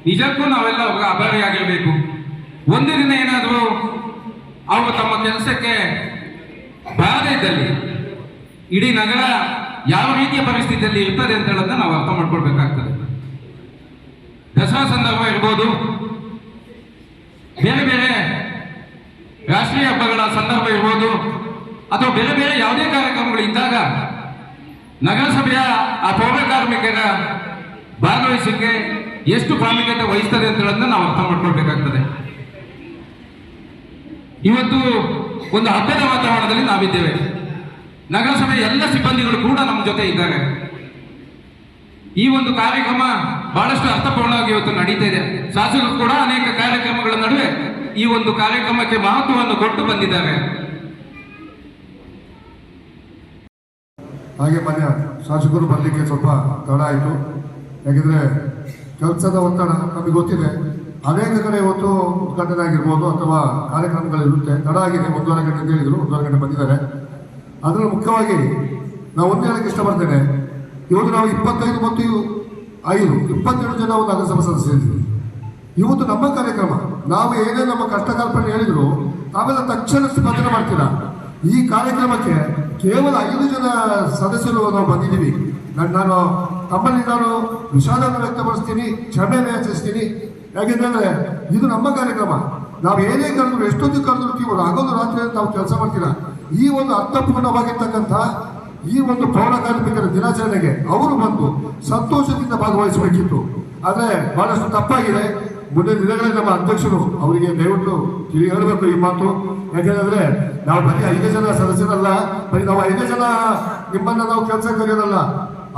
M: ನಿಜಕ್ಕೂ ನಾವೆಲ್ಲ ಅವರ ಆಭಾರಿಯಾಗಿರಬೇಕು. ಒಂದು ದಿನ ಏನಾದರೂ ಅವರು ತಮ್ಮ ಕೆಲಸಕ್ಕೆ ಬಾರದೇ ಇದ್ದಲ್ಲಿ ಇಡೀ ನಗರ ಯಾವ ರೀತಿಯ ಪರಿಸ್ಥಿತಿಯಲ್ಲಿ ಇರ್ತದೆ ಅಂತ ಹೇಳೋದನ್ನ ನಾವು ಅರ್ಥ ಮಾಡ್ಕೊಳ್ಬೇಕಾಗ್ತದೆ. ದಸರಾ ಸಂದರ್ಭ ಇರ್ಬೋದು, ಬೇರೆ ಬೇರೆ ರಾಷ್ಟ್ರೀಯ ಹಬ್ಬಗಳ ಸಂದರ್ಭ ಇರ್ಬೋದು, ಅಥವಾ ಬೇರೆ ಬೇರೆ ಯಾವುದೇ ಕಾರ್ಯಕ್ರಮಗಳು ಇದ್ದಾಗ ನಗರಸಭೆಯ ಆ ಪೌರ ಕಾರ್ಮಿಕರ ಭಾಗವಹಿಸಿಕೆ ಎಷ್ಟು ಪ್ರಾಮುಖ್ಯತೆ ವಹಿಸ್ತದೆ ಅಂತ ಹೇಳೋದನ್ನ ನಾವು ಅರ್ಥ ಮಾಡ್ಕೊಳ್ಬೇಕಾಗ್ತದೆ. ಇವತ್ತು ಒಂದು ಹಬ್ಬದ ವಾತಾವರಣದಲ್ಲಿ ನಾವಿದ್ದೇವೆ. ನಗರಸಭೆಯ ಎಲ್ಲ ಸಿಬ್ಬಂದಿಗಳು ಕೂಡ ನಮ್ಮ ಜೊತೆ ಇದ್ದಾರೆ. ಈ ಒಂದು ಕಾರ್ಯಕ್ರಮ ಬಹಳಷ್ಟು ಅರ್ಥಪೂರ್ಣವಾಗಿ ಇವತ್ತು ನಡೀತಾ ಇದೆ. ಶಾಸಕರು ಕೂಡ ಅನೇಕ ಕಾರ್ಯಕ್ರಮಗಳ ನಡುವೆ ಈ ಒಂದು ಕಾರ್ಯಕ್ರಮಕ್ಕೆ ಮಹತ್ವವನ್ನು ಕೊಟ್ಟು ಬಂದಿದ್ದಾರೆ.
N: ಹಾಗೆ ಮಾನ್ಯ ಶಾಸಕರು ಬರಲಿಕ್ಕೆ ಸ್ವಲ್ಪ ತಡ ಆಯಿತು. ಯಾಕೆಂದರೆ ಕೆಲಸದ ಒತ್ತಡ ನಮಗೆ ಗೊತ್ತಿದೆ. ಅನೇಕ ಕಡೆ ಇವತ್ತು ಉದ್ಘಾಟನೆ ಆಗಿರ್ಬೋದು ಅಥವಾ ಕಾರ್ಯಕ್ರಮಗಳಿರುತ್ತೆ. ತಡ ಆಗಿದೆ, 1.5 ಗಂಟೆ ಅಂತ ಹೇಳಿದರು, 1.5 ಗಂಟೆ ಬಂದಿದ್ದಾರೆ. ಅದರಲ್ಲಿ ಮುಖ್ಯವಾಗಿ ನಾವು ಒಂದು ಹೇಳಕ್ಕೆ ಇಷ್ಟಪಡ್ತೇನೆ. ಇವತ್ತು ನಾವು 25 ಮತ್ತು 27 ಜನ ಒಂದು ನಗರಸಭಾ ಸದಸ್ಯರಿದ್ದೀವಿ. ಇವತ್ತು ನಮ್ಮ ಕಾರ್ಯಕ್ರಮ, ನಾವು ಏನೇ ನಮ್ಮ ಕಷ್ಟ ಕಲ್ಪನೆ ಹೇಳಿದ್ರು ನಾವೆಲ್ಲ ತಕ್ಷಣ ಸ್ಪಂದನೆ ಮಾಡ್ತೀರಾ. ಈ ಕಾರ್ಯಕ್ರಮಕ್ಕೆ ಕೇವಲ 5 ಜನ ಸದಸ್ಯರು ನಾವು ಬಂದಿದ್ದೀವಿ. ನಾನು ತಮ್ಮಲ್ಲಿ ವಿಷಾದವನ್ನು ವ್ಯಕ್ತಪಡಿಸ್ತೀನಿ, ಕ್ಷಮೆಯನ್ನು ಯಾಚಿಸ್ತೀನಿ. ಯಾಕೆಂದರೆ ಇದು ನಮ್ಮ ಕಾರ್ಯಕ್ರಮ. ನಾವು ಏನೇ ಕರೆದ್ರು, ಎಷ್ಟೊಂದು ಕರೆದ್ರು ನೀವು ಹಗಲು ರಾತ್ರಿ ತಾವು ಕೆಲಸ ಮಾಡ್ತೀರಾ. ಈ ಒಂದು ಅರ್ಥಪೂರ್ಣವಾಗಿರ್ತಕ್ಕಂಥ ಈ ಒಂದು ಪೌರ ಕಾರ್ಮಿಕರ ದಿನಾಚರಣೆಗೆ ಅವರು ಬಂದು ಸಂತೋಷದಿಂದ ಭಾಗವಹಿಸಬೇಕಿತ್ತು. ಆದರೆ ಬಹಳಷ್ಟು ತಪ್ಪಾಗಿದೆ. ಮುಂದಿನ ದಿನಗಳಲ್ಲಿ ನಮ್ಮ ಅಧ್ಯಕ್ಷರು ಅವರಿಗೆ ದಯವಿಟ್ಟು ತಿಳಿ ಹೇಳಬೇಕು ಈ ಮಾತು. ಯಾಕೆಂದ್ರೆ ನಾವು ಬರೀ 5 ಜನ ಸದಸ್ಯರಲ್ಲ, ಬರೀ ನಾವು 5 ಜನ ನಿಮ್ಮನ್ನ ನಾವು ಕೆಲಸ ಕರೆಯೋದಲ್ಲ,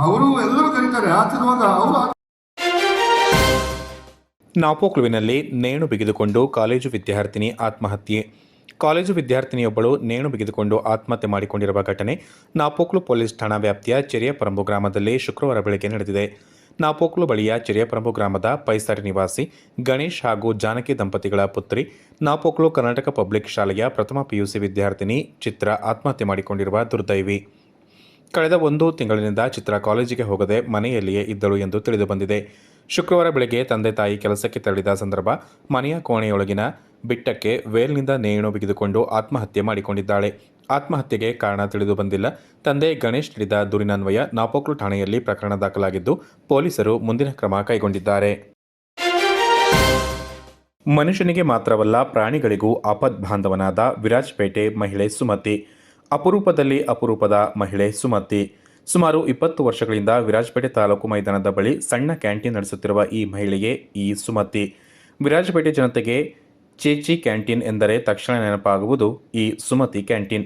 N: ಅವರು ಎಲ್ಲರೂ ಕರೀತಾರೆ. ಆತಿರುವಾಗ ಅವರು
B: ನಾಪೋಕ್ಲುವಿನಲ್ಲಿ ನೇಣು ಬಿಗಿದುಕೊಂಡು ಕಾಲೇಜು ವಿದ್ಯಾರ್ಥಿನಿ ಆತ್ಮಹತ್ಯೆ. ಕಾಲೇಜು ವಿದ್ಯಾರ್ಥಿನಿಯೊಬ್ಬಳು ನೇಣು ಬಿಗಿದುಕೊಂಡು ಆತ್ಮಹತ್ಯೆ ಮಾಡಿಕೊಂಡಿರುವ ಘಟನೆ ನಾಪೋಕ್ಲು ಪೊಲೀಸ್ ಠಾಣಾ ವ್ಯಾಪ್ತಿಯ ಚೆರಿಯಪರಂಬು ಗ್ರಾಮದಲ್ಲಿ ಶುಕ್ರವಾರ ಬೆಳಗ್ಗೆ ನಡೆದಿದೆ. ನಾಪೋಕ್ಲು ಬಳಿಯ ಚೆರಿಯಪರಂಬು ಗ್ರಾಮದ ಪೈಸಾರಿ ನಿವಾಸಿ ಗಣೇಶ್ ಹಾಗೂ ಜಾನಕಿ ದಂಪತಿಗಳ ಪುತ್ರಿ, ನಾಪೋಕ್ಲು ಕರ್ನಾಟಕ ಪಬ್ಲಿಕ್ ಶಾಲೆಯ ಪ್ರಥಮ PUC ವಿದ್ಯಾರ್ಥಿನಿ ಚಿತ್ರ ಆತ್ಮಹತ್ಯೆ ಮಾಡಿಕೊಂಡಿರುವ ದುರ್ದೈವಿ. ಕಳೆದ 1 ತಿಂಗಳಿನಿಂದ ಚಿತ್ರ ಕಾಲೇಜಿಗೆ ಹೋಗದೆ ಮನೆಯಲ್ಲಿಯೇ ಇದ್ದಳು ಎಂದು ತಿಳಿದುಬಂದಿದೆ. ಶುಕ್ರವಾರ ಬೆಳಗ್ಗೆ ತಂದೆ ತಾಯಿ ಕೆಲಸಕ್ಕೆ ತೆರಳಿದ ಸಂದರ್ಭ ಮನೆಯ ಕೋಣೆಯೊಳಗಿನ ಬಿಟ್ಟಕ್ಕೆ ವೇಲ್ನಿಂದ ನೇಣು ಬಿಗಿದುಕೊಂಡು ಆತ್ಮಹತ್ಯೆ ಮಾಡಿಕೊಂಡಿದ್ದಾಳೆ. ಆತ್ಮಹತ್ಯೆಗೆ ಕಾರಣ ತಿಳಿದು ಬಂದಿಲ್ಲ. ತಂದೆ ಗಣೇಶ್ ನೀಡಿದ ದೂರಿನನ್ವಯ ನಾಪೋಕ್ಲು ಠಾಣೆಯಲ್ಲಿ ಪ್ರಕರಣ ದಾಖಲಾಗಿದ್ದು ಪೊಲೀಸರು ಮುಂದಿನ ಕ್ರಮ ಕೈಗೊಂಡಿದ್ದಾರೆ. ಮನುಷ್ಯನಿಗೆ ಮಾತ್ರವಲ್ಲ ಪ್ರಾಣಿಗಳಿಗೂ ಆಪದ್ಬಾಂಧವನಾದ ವಿರಾಜಪೇಟೆ ಮಹಿಳೆ ಸುಮತಿ. ಅಪರೂಪದಲ್ಲಿ ಅಪರೂಪದ ಮಹಿಳೆ ಸುಮತಿ. ಸುಮಾರು 20 ವರ್ಷಗಳಿಂದ ವಿರಾಜಪೇಟೆ ತಾಲೂಕು ಮೈದಾನದ ಬಳಿ ಸಣ್ಣ ಕ್ಯಾಂಟೀನ್ ನಡೆಸುತ್ತಿರುವ ಈ ಮಹಿಳೆಗೆ ಈ ಸುಮತಿ. ವಿರಾಜಪೇಟೆ ಜನತೆಗೆ ಚೇಚಿ ಕ್ಯಾಂಟೀನ್ ಎಂದರೆ ತಕ್ಷಣ ನೆನಪಾಗುವುದು ಈ ಸುಮತಿ ಕ್ಯಾಂಟೀನ್.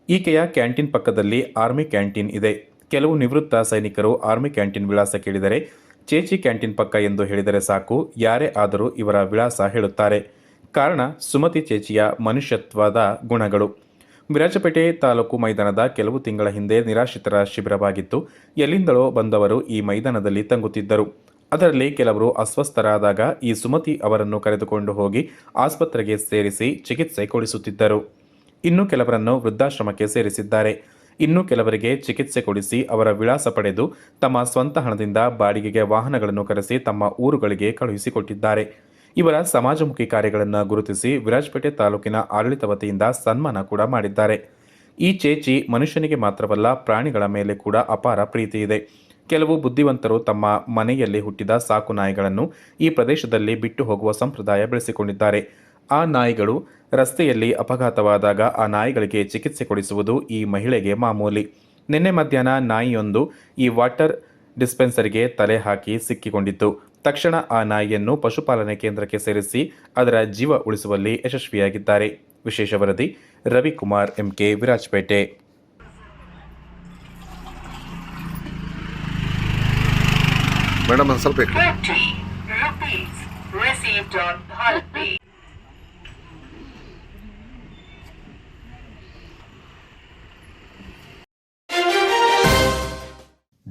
B: ಈಕೆಯ ಕ್ಯಾಂಟೀನ್ ಪಕ್ಕದಲ್ಲಿ ಆರ್ಮಿ ಕ್ಯಾಂಟೀನ್ ಇದೆ. ಕೆಲವು ನಿವೃತ್ತ ಸೈನಿಕರು ಆರ್ಮಿ ಕ್ಯಾಂಟೀನ್ ವಿಳಾಸ ಕೇಳಿದರೆ ಚೇಚಿ ಕ್ಯಾಂಟೀನ್ ಪಕ್ಕ ಎಂದು ಹೇಳಿದರೆ ಸಾಕು, ಯಾರೇ ಆದರೂ ಇವರ ವಿಳಾಸ ಹೇಳುತ್ತಾರೆ. ಕಾರಣ ಸುಮತಿ ಚೇಚಿಯ ಮನುಷ್ಯತ್ವದ ಗುಣಗಳು. ವಿರಾಜಪೇಟೆ ತಾಲೂಕು ಮೈದಾನದ ಕೆಲವು ತಿಂಗಳ ಹಿಂದೆ ನಿರಾಶ್ರಿತರ ಶಿಬಿರವಾಗಿತ್ತು. ಎಲ್ಲಿಂದಲೋ ಬಂದವರು ಈ ಮೈದಾನದಲ್ಲಿ ತಂಗುತ್ತಿದ್ದರು. ಅದರಲ್ಲಿ ಕೆಲವರು ಅಸ್ವಸ್ಥರಾದಾಗ ಈ ಸುಮತಿ ಅವರನ್ನು ಕರೆದುಕೊಂಡು ಹೋಗಿ ಆಸ್ಪತ್ರೆಗೆ ಸೇರಿಸಿ ಚಿಕಿತ್ಸೆ ಕೊಡಿಸುತ್ತಿದ್ದರು. ಇನ್ನು ಕೆಲವರನ್ನು ವೃದ್ಧಾಶ್ರಮಕ್ಕೆ ಸೇರಿಸಿದ್ದಾರೆ. ಇನ್ನು ಕೆಲವರಿಗೆ ಚಿಕಿತ್ಸೆ ಕೊಡಿಸಿ ಅವರ ವಿಳಾಸ ಪಡೆದು ತಮ್ಮ ಸ್ವಂತ ಹಣದಿಂದ ಬಾಡಿಗೆಗೆ ವಾಹನಗಳನ್ನು ಕರೆಸಿ ತಮ್ಮ ಊರುಗಳಿಗೆ ಕಳುಹಿಸಿಕೊಟ್ಟಿದ್ದಾರೆ. ಇವರ ಸಮಾಜಮುಖಿ ಕಾರ್ಯಗಳನ್ನು ಗುರುತಿಸಿ ವಿರಾಜಪೇಟೆ ತಾಲೂಕಿನ ಆಡಳಿತ ವತಿಯಿಂದ ಸನ್ಮಾನ ಕೂಡ ಮಾಡಿದ್ದಾರೆ. ಈ ಚೇಚಿ ಮನುಷ್ಯನಿಗೆ ಮಾತ್ರವಲ್ಲ ಪ್ರಾಣಿಗಳ ಮೇಲೆ ಕೂಡ ಅಪಾರ ಪ್ರೀತಿ ಇದೆ. ಕೆಲವು ಬುದ್ಧಿವಂತರು ತಮ್ಮ ಮನೆಯಲ್ಲಿ ಹುಟ್ಟಿದ ಸಾಕು ನಾಯಿಗಳನ್ನು ಈ ಪ್ರದೇಶದಲ್ಲಿ ಬಿಟ್ಟು ಹೋಗುವ ಸಂಪ್ರದಾಯ ಬೆಳೆಸಿಕೊಂಡಿದ್ದಾರೆ. ಆ ನಾಯಿಗಳು ರಸ್ತೆಯಲ್ಲಿ ಅಪಘಾತವಾದಾಗ ಆ ನಾಯಿಗಳಿಗೆ ಚಿಕಿತ್ಸೆ ಕೊಡಿಸುವುದು ಈ ಮಹಿಳೆಗೆ ಮಾಮೂಲಿ. ನಿನ್ನೆ ಮಧ್ಯಾಹ್ನ ನಾಯಿಯೊಂದು ಈ ವಾಟರ್ ಡಿಸ್ಪೆನ್ಸರಿಗೆ ತಲೆ ಹಾಕಿ ಸಿಕ್ಕಿಕೊಂಡಿತ್ತು. ತಕ್ಷಣ ಆ ನಾಯಿಯನ್ನು ಪಶುಪಾಲನೆ ಕೇಂದ್ರಕ್ಕೆ ಸೇರಿಸಿ ಅದರ ಜೀವ ಉಳಿಸುವಲ್ಲಿ ಯಶಸ್ವಿಯಾಗಿದ್ದಾರೆ. ವಿಶೇಷ ವರದಿ ರವಿಕುಮಾರ್ ಎಂಕೆ, ವಿರಾಜಪೇಟೆ.
G: ಮೇಡಮ್ ಒಂದು ಸ್ವಲ್ಪ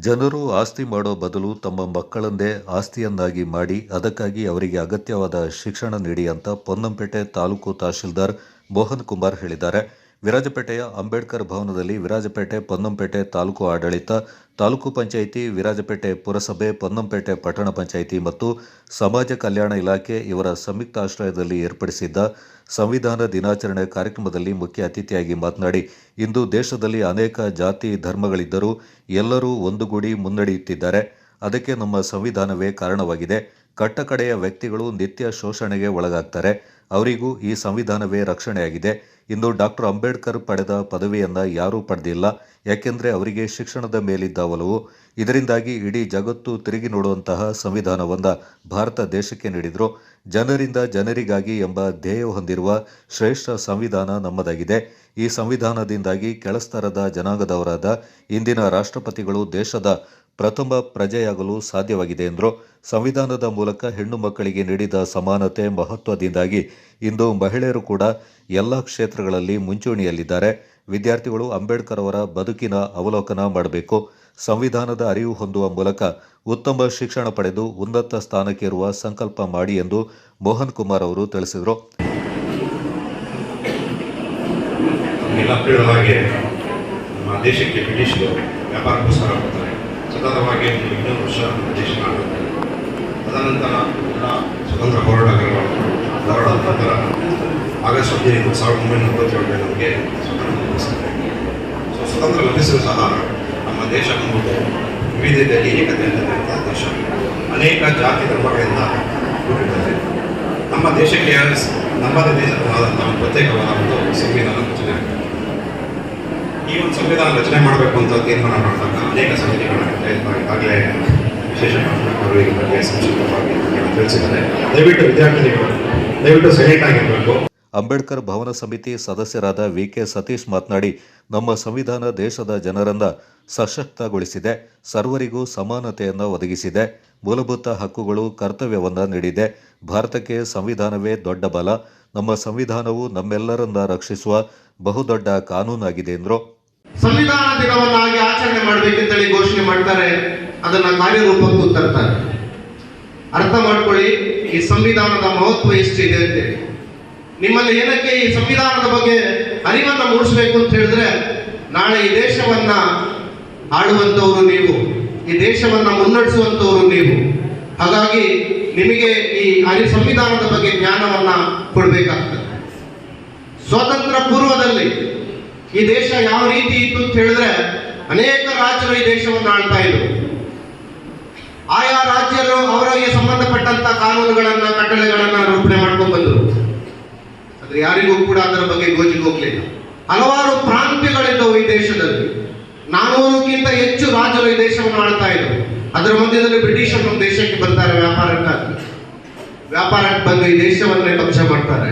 O: ಜನರು ಆಸ್ತಿ ಮಾಡೋ ಬದಲು ತಮ್ಮ ಮಕ್ಕಳನ್ನೇ ಆಸ್ತಿಯನ್ನಾಗಿ ಮಾಡಿ ಅದಕ್ಕಾಗಿ ಅವರಿಗೆ ಅಗತ್ಯವಾದ ಶಿಕ್ಷಣ ನೀಡಿ ಅಂತ ಪೊನ್ನಂಪೇಟೆ ತಾಲೂಕು ತಹಶೀಲ್ದಾರ್ ಮೋಹನ್ ಕುಮಾರ್ ಹೇಳಿದ್ದಾರೆ. ವಿರಾಜಪೇಟೆಯ ಅಂಬೇಡ್ಕರ್ ಭವನದಲ್ಲಿ ವಿರಾಜಪೇಟೆ ಪೊನ್ನಂಪೇಟೆ ತಾಲೂಕು ಆಡಳಿತ, ತಾಲೂಕು ಪಂಚಾಯಿತಿ, ವಿರಾಜಪೇಟೆ ಪುರಸಭೆ, ಪೊನ್ನಂಪೇಟೆ ಪಟ್ಟಣ ಪಂಚಾಯಿತಿ ಮತ್ತು ಸಮಾಜ ಕಲ್ಯಾಣ ಇಲಾಖೆ ಇವರ ಸಂಯುಕ್ತ ಆಶ್ರಯದಲ್ಲಿ ಏರ್ಪಡಿಸಿದ್ದ ಸಂವಿಧಾನ ದಿನಾಚರಣೆ ಕಾರ್ಯಕ್ರಮದಲ್ಲಿ ಮುಖ್ಯ ಅತಿಥಿಯಾಗಿ ಮಾತನಾಡಿ, ಇಂದು ದೇಶದಲ್ಲಿ ಅನೇಕ ಜಾತಿ ಧರ್ಮಗಳಿದ್ದರೂ ಎಲ್ಲರೂ ಒಂದುಗೂಡಿ ಮುನ್ನಡೆಯುತ್ತಿದ್ದಾರೆ. ಅದಕ್ಕೆ ನಮ್ಮ ಸಂವಿಧಾನವೇ ಕಾರಣವಾಗಿದೆ. ಕಟ್ಟಕಡೆಯ ವ್ಯಕ್ತಿಗಳು ನಿತ್ಯ ಶೋಷಣೆಗೆ ಒಳಗಾಗ್ತಾರೆ. ಅವರಿಗೂ ಈ ಸಂವಿಧಾನವೇ ರಕ್ಷಣೆಯಾಗಿದೆ. ಇಂದು ಡಾಕ್ಟರ್ ಅಂಬೇಡ್ಕರ್ ಪಡೆದ ಪದವಿಯನ್ನು ಯಾರೂ ಪಡೆದಿಲ್ಲ. ಯಾಕೆಂದರೆ ಅವರಿಗೆ ಶಿಕ್ಷಣದ ಮೇಲಿದ್ದ ಒಲವು. ಇದರಿಂದಾಗಿ ಇಡೀ ಜಗತ್ತು ತಿರುಗಿ ನೋಡುವಂತಹ ಸಂವಿಧಾನವನ್ನು ಭಾರತ ದೇಶಕ್ಕೆ ನೀಡಿದರು. ಜನರಿಂದ ಜನರಿಗಾಗಿ ಎಂಬ ಧ್ಯೇಯ ಹೊಂದಿರುವ ಶ್ರೇಷ್ಠ ಸಂವಿಧಾನ ನಮ್ಮದಾಗಿದೆ. ಈ ಸಂವಿಧಾನದಿಂದಾಗಿ ಕೆಳಸ್ತರದ ಜನಾಂಗದವರಾದ ಇಂದಿನ ರಾಷ್ಟ್ರಪತಿಗಳು ದೇಶದ ಪ್ರಥಮ ಪ್ರಜೆಯಾಗಲು ಸಾಧ್ಯವಾಗಿದೆ ಎಂದರು. ಸಂವಿಧಾನದ ಮೂಲಕ ಹೆಣ್ಣು ಮಕ್ಕಳಿಗೆ ನೀಡಿದ ಸಮಾನತೆ ಮಹತ್ವದಿಂದಾಗಿ ಇಂದು ಮಹಿಳೆಯರು ಕೂಡ ಎಲ್ಲ ಕ್ಷೇತ್ರಗಳಲ್ಲಿ ಮುಂಚೂಣಿಯಲ್ಲಿದ್ದಾರೆ. ವಿದ್ಯಾರ್ಥಿಗಳು ಅಂಬೇಡ್ಕರ್ ಅವರ ಬದುಕಿನ ಅವಲೋಕನ ಮಾಡಬೇಕು. ಸಂವಿಧಾನದ ಅರಿವು ಹೊಂದುವ ಮೂಲಕ ಉತ್ತಮ ಶಿಕ್ಷಣ ಪಡೆದು ಉನ್ನತ ಸ್ಥಾನಕ್ಕೇರುವ ಸಂಕಲ್ಪ ಮಾಡಿ ಎಂದು ಮೋಹನ್ ಕುಮಾರ್ ಅವರು ತಿಳಿಸಿದರು.
P: ನಮ್ಮ ದೇಶಕ್ಕೆ ಬ್ರಿಟಿಷರು ವ್ಯಾಪಾರಕ್ಕೋಸ್ಕರ ಬರ್ತಾರೆ. ಸತತವಾಗಿ 200 ವರ್ಷ ದೇಶ ಆಗುತ್ತೆ. ತದನಂತರ ಎಲ್ಲ ಸ್ವತಂತ್ರ ಹೋರಾಟಗಾರರ ನಂತರ ಆಗಸ್ಟ್ 15, 1947 ನಮಗೆ ಸ್ವತಂತ್ರ ಲಭಿಸುತ್ತೆ. ಸ್ವತಂತ್ರ ಲಭಿಸಿದ ಸಹ ನಮ್ಮ ದೇಶ ಎಂಬುದು ವಿವಿಧತೆಯಲ್ಲಿ ಏಕತೆಯಲ್ಲಿರುವಂತಹ ದೇಶ. ಅನೇಕ ಜಾತಿ ಧರ್ಮಗಳಿಂದ ಕೂಡಿರುತ್ತದೆ. ನಮ್ಮ ದೇಶಕ್ಕೆ ನಮ್ಮದೇ ದೇಶವಾದಂತಹ ಪ್ರತ್ಯೇಕವಾದ ಒಂದು ಸಂವಿಧಾನ ರಚನೆ ಆಗಿದೆ. ಈ ಒಂದು ಸಂವಿಧಾನ ರಚನೆ ಮಾಡಬೇಕು ಅಂತ ತೀರ್ಮಾನ ಮಾಡಿದಾಗ ಅನೇಕ ಸಮಿತಿಗಳನ್ನು ಈಗಾಗಲೇ ವಿಶೇಷ ಅವರು ಈ ಬಗ್ಗೆ ಸಂಕ್ಷಿಪ್ತವಾಗಿ ತಿಳಿಸಿದ್ದಾರೆ. ದಯವಿಟ್ಟು ವಿದ್ಯಾರ್ಥಿನಿಗಳು ದಯವಿಟ್ಟು ಸೈಲೆಂಟ್ ಆಗಿರಬೇಕು.
O: ಅಂಬೇಡ್ಕರ್ ಭವನ ಸಮಿತಿ ಸದಸ್ಯರಾದ ವಿ.ಕೆ. ಸತೀಶ್ ಮಾತನಾಡಿ, ನಮ್ಮ ಸಂವಿಧಾನ ದೇಶದ ಜನರನ್ನು ಸಶಕ್ತಗೊಳಿಸಿದೆ, ಸರ್ವರಿಗೂ ಸಮಾನತೆಯನ್ನು ಒದಗಿಸಿದೆ, ಮೂಲಭೂತ ಹಕ್ಕುಗಳು ಕರ್ತವ್ಯವನ್ನು ನೀಡಿದೆ. ಭಾರತಕ್ಕೆ ಸಂವಿಧಾನವೇ ದೊಡ್ಡ ಬಲ. ನಮ್ಮ ಸಂವಿಧಾನವು ನಮ್ಮೆಲ್ಲರನ್ನ ರಕ್ಷಿಸುವ ಬಹುದೊಡ್ಡ ಕಾನೂನಾಗಿದೆ ಎಂದರು.
Q: ಸಂವಿಧಾನ ದಿನವನ್ನಾಗಿ ಆಚರಣೆ ಮಾಡಬೇಕೆಂತೇಳಿ ಘೋಷಣೆ ಮಾಡ್ತಾರೆ, ಅದನ್ನ ಕಾರ್ಯರೂಪಕ್ಕೂ ತರ್ತಾರೆ. ಅರ್ಥ ಮಾಡ್ಕೊಳ್ಳಿ, ಈ ಸಂವಿಧಾನದ ಮಹತ್ವ ಎಷ್ಟಿದೆ ಅಂತೇಳಿ. ನಿಮ್ಮಲ್ಲಿ ಏನಕ್ಕೆ ಈ ಸಂವಿಧಾನದ ಬಗ್ಗೆ ಅರಿವನ್ನು ಮೂಡಿಸಬೇಕು ಅಂತ ಹೇಳಿದ್ರೆ, ನಾಳೆ ಈ ದೇಶವನ್ನ ಆಳುವಂತವರು ನೀವು, ಈ ದೇಶವನ್ನ ಮುನ್ನಡೆಸುವಂತವರು ನೀವು. ಹಾಗಾಗಿ ನಿಮಗೆ ಈ ಸಂವಿಧಾನದ ಬಗ್ಗೆ ಜ್ಞಾನವನ್ನ ಕೊಡಬೇಕಾಗ್ತದೆ. ಸ್ವಾತಂತ್ರ್ಯ ಪೂರ್ವದಲ್ಲಿ ಈ ದೇಶ ಯಾವ ರೀತಿ ಇತ್ತು ಅಂತ ಹೇಳಿದ್ರೆ ಅನೇಕ ರಾಜರು ಈ ದೇಶವನ್ನು ಆಳ್ತಾ ಇದ್ರು. ಆಯಾ ರಾಜ್ಯರು ಅವರಿಗೆ ಸಂಬಂಧಪಟ್ಟಂತ ಕಾನೂನುಗಳನ್ನ ಕಟ್ಟಳೆಗಳನ್ನ ರೂಪಣೆ ಮಾಡ್ಕೊಂಡು ಬಂದರು. ಆದ್ರೆ ಯಾರಿಗೂ ಕೂಡ ಅದರ ಬಗ್ಗೆ ಗೋಜಿಗೆ ಹೋಗ್ಲಿಲ್ಲ. ಹಲವಾರು ಪ್ರಾಂತ್ಯಗಳಿದ್ದವು ಈ ದೇಶದಲ್ಲಿ. 400ಕ್ಕಿಂತ ಹೆಚ್ಚು ರಾಜರು ಈ ದೇಶವನ್ನು ಆಳ್ತಾ ಇದ್ರು. ಅದರ ಮಧ್ಯದಲ್ಲಿ ಬ್ರಿಟಿಷರು ನಮ್ಮ ದೇಶಕ್ಕೆ ಬರ್ತಾರೆ ವ್ಯಾಪಾರಕ್ಕೆ ಬಂದು ಈ ದೇಶವನ್ನೇ ಕಬ್ಜೆ ಮಾಡ್ತಾರೆ.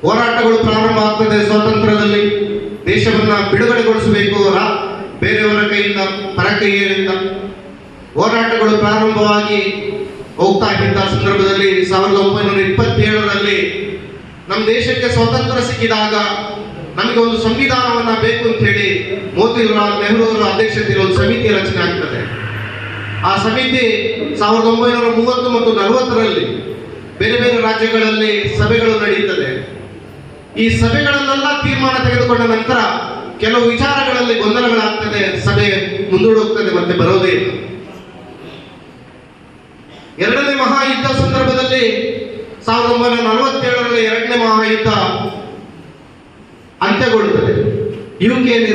Q: ಹೋರಾಟಗಳು ಪ್ರಾರಂಭ ಆಗ್ತದೆ. ಸ್ವಾತಂತ್ರ್ಯದಲ್ಲಿ ದೇಶವನ್ನ ಬಿಡುಗಡೆಗೊಳಿಸಬೇಕು ಬೇರೆಯವರ ಕೈಯಿಂದ, ಪರಕೈಯರಿಂದ ಹೋರಾಟಗಳು ಪ್ರಾರಂಭವಾಗಿ ಹೋಗ್ತಾ ಇದ್ದ ಸಂದರ್ಭದಲ್ಲಿ 1927ರಲ್ಲಿ ನಮ್ಮ ದೇಶಕ್ಕೆ ಸ್ವಾತಂತ್ರ್ಯ ಸಿಕ್ಕಿದಾಗ ನಮಗೆ ಒಂದು ಸಂವಿಧಾನವನ್ನ ಬೇಕು ಅಂತ ಹೇಳಿ ಮೋತಿಲಾಲ್ ನೆಹರು ಅವರ ಅಧ್ಯಕ್ಷತೆಯಲ್ಲಿ ಒಂದು ಸಮಿತಿ ರಚನೆ ಆಗ್ತದೆ. ಆ ಸಮಿತಿ 1930 ಮತ್ತು 40ರಲ್ಲಿ ಬೇರೆ ಬೇರೆ ರಾಜ್ಯಗಳಲ್ಲಿ ಸಭೆಗಳು ನಡೆಯುತ್ತದೆ. ಈ ಸಭೆಗಳನ್ನೆಲ್ಲ ತೀರ್ಮಾನ ತೆಗೆದುಕೊಂಡ ನಂತರ ಕೆಲವು ವಿಚಾರಗಳಲ್ಲಿ ಗೊಂದಲಗಳಾಗ್ತದೆ, ಸಭೆ ಮುಂದೂಡೋಗ್ತದೆ, ಮತ್ತೆ ಬರೋದೇ ಇಲ್ಲ. 2ನೇ ಮಹಾಯುದ್ಧ ಸಂದರ್ಭದಲ್ಲಿ 1947ರಲ್ಲಿ 2ನೇ ಮಹಾಯುದ್ಧ ಅಂತ್ಯಗೊಳ್ಳುತ್ತದೆ. ಯುಕೆಯಲ್ಲಿ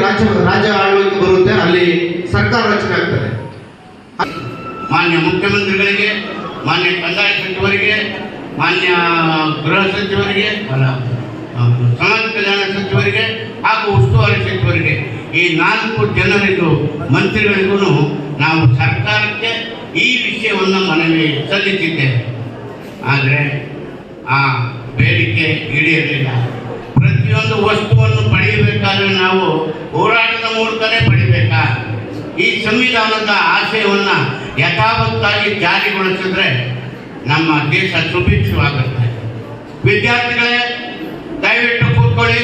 Q: ರಾಜ ಆಳ್ವಿಕೆ ಬರುತ್ತೆ, ಅಲ್ಲಿ ಸರ್ಕಾರ ರಚನೆ ಆಗ್ತದೆ.
R: ಮಾನ್ಯ ಮುಖ್ಯಮಂತ್ರಿಗಳಿಗೆ, ಮಾನ್ಯ ಕಂದಾಯ ಸಚಿವರಿಗೆ, ಮಾನ್ಯ ಗೃಹ ಸಚಿವರಿಗೆ, ಸಮಾಜ ಕಲ್ಯಾಣ ಸಚಿವರಿಗೆ ಹಾಗೂ ಉಸ್ತುವಾರಿ ಸಚಿವರಿಗೆ, ಈ 4 ಜನರಿಗೂ ಮಂತ್ರಿಗಳಿಗೂ ನಾವು ಸರ್ಕಾರಕ್ಕೆ ಈ ವಿಷಯವನ್ನು ಮನವಿ ಸಲ್ಲಿಸಿದ್ದೇವೆ. ಆದರೆ ಆ ಬೇಡಿಕೆ ಈಡೇರಲಿಲ್ಲ. ಪ್ರತಿಯೊಂದು ವಸ್ತುವನ್ನು ಪಡೆಯಬೇಕಾದ್ರೆ ನಾವು ಹೋರಾಟದ ಮೂಲಕನೇ ಪಡಿಬೇಕಾ? ಈ ಸಂವಿಧಾನದ ಆಶಯವನ್ನು ಯಥಾವತ್ತಾಗಿ ಜಾರಿಗೊಳಿಸಿದ್ರೆ ನಮ್ಮ ದೇಶ ಸುಭಿಕ್ಷವಾಗುತ್ತೆ. ವಿದ್ಯಾರ್ಥಿಗಳೇ, ದಯವಿಟ್ಟು ಕೂತ್ಕೊಳ್ಳಿ.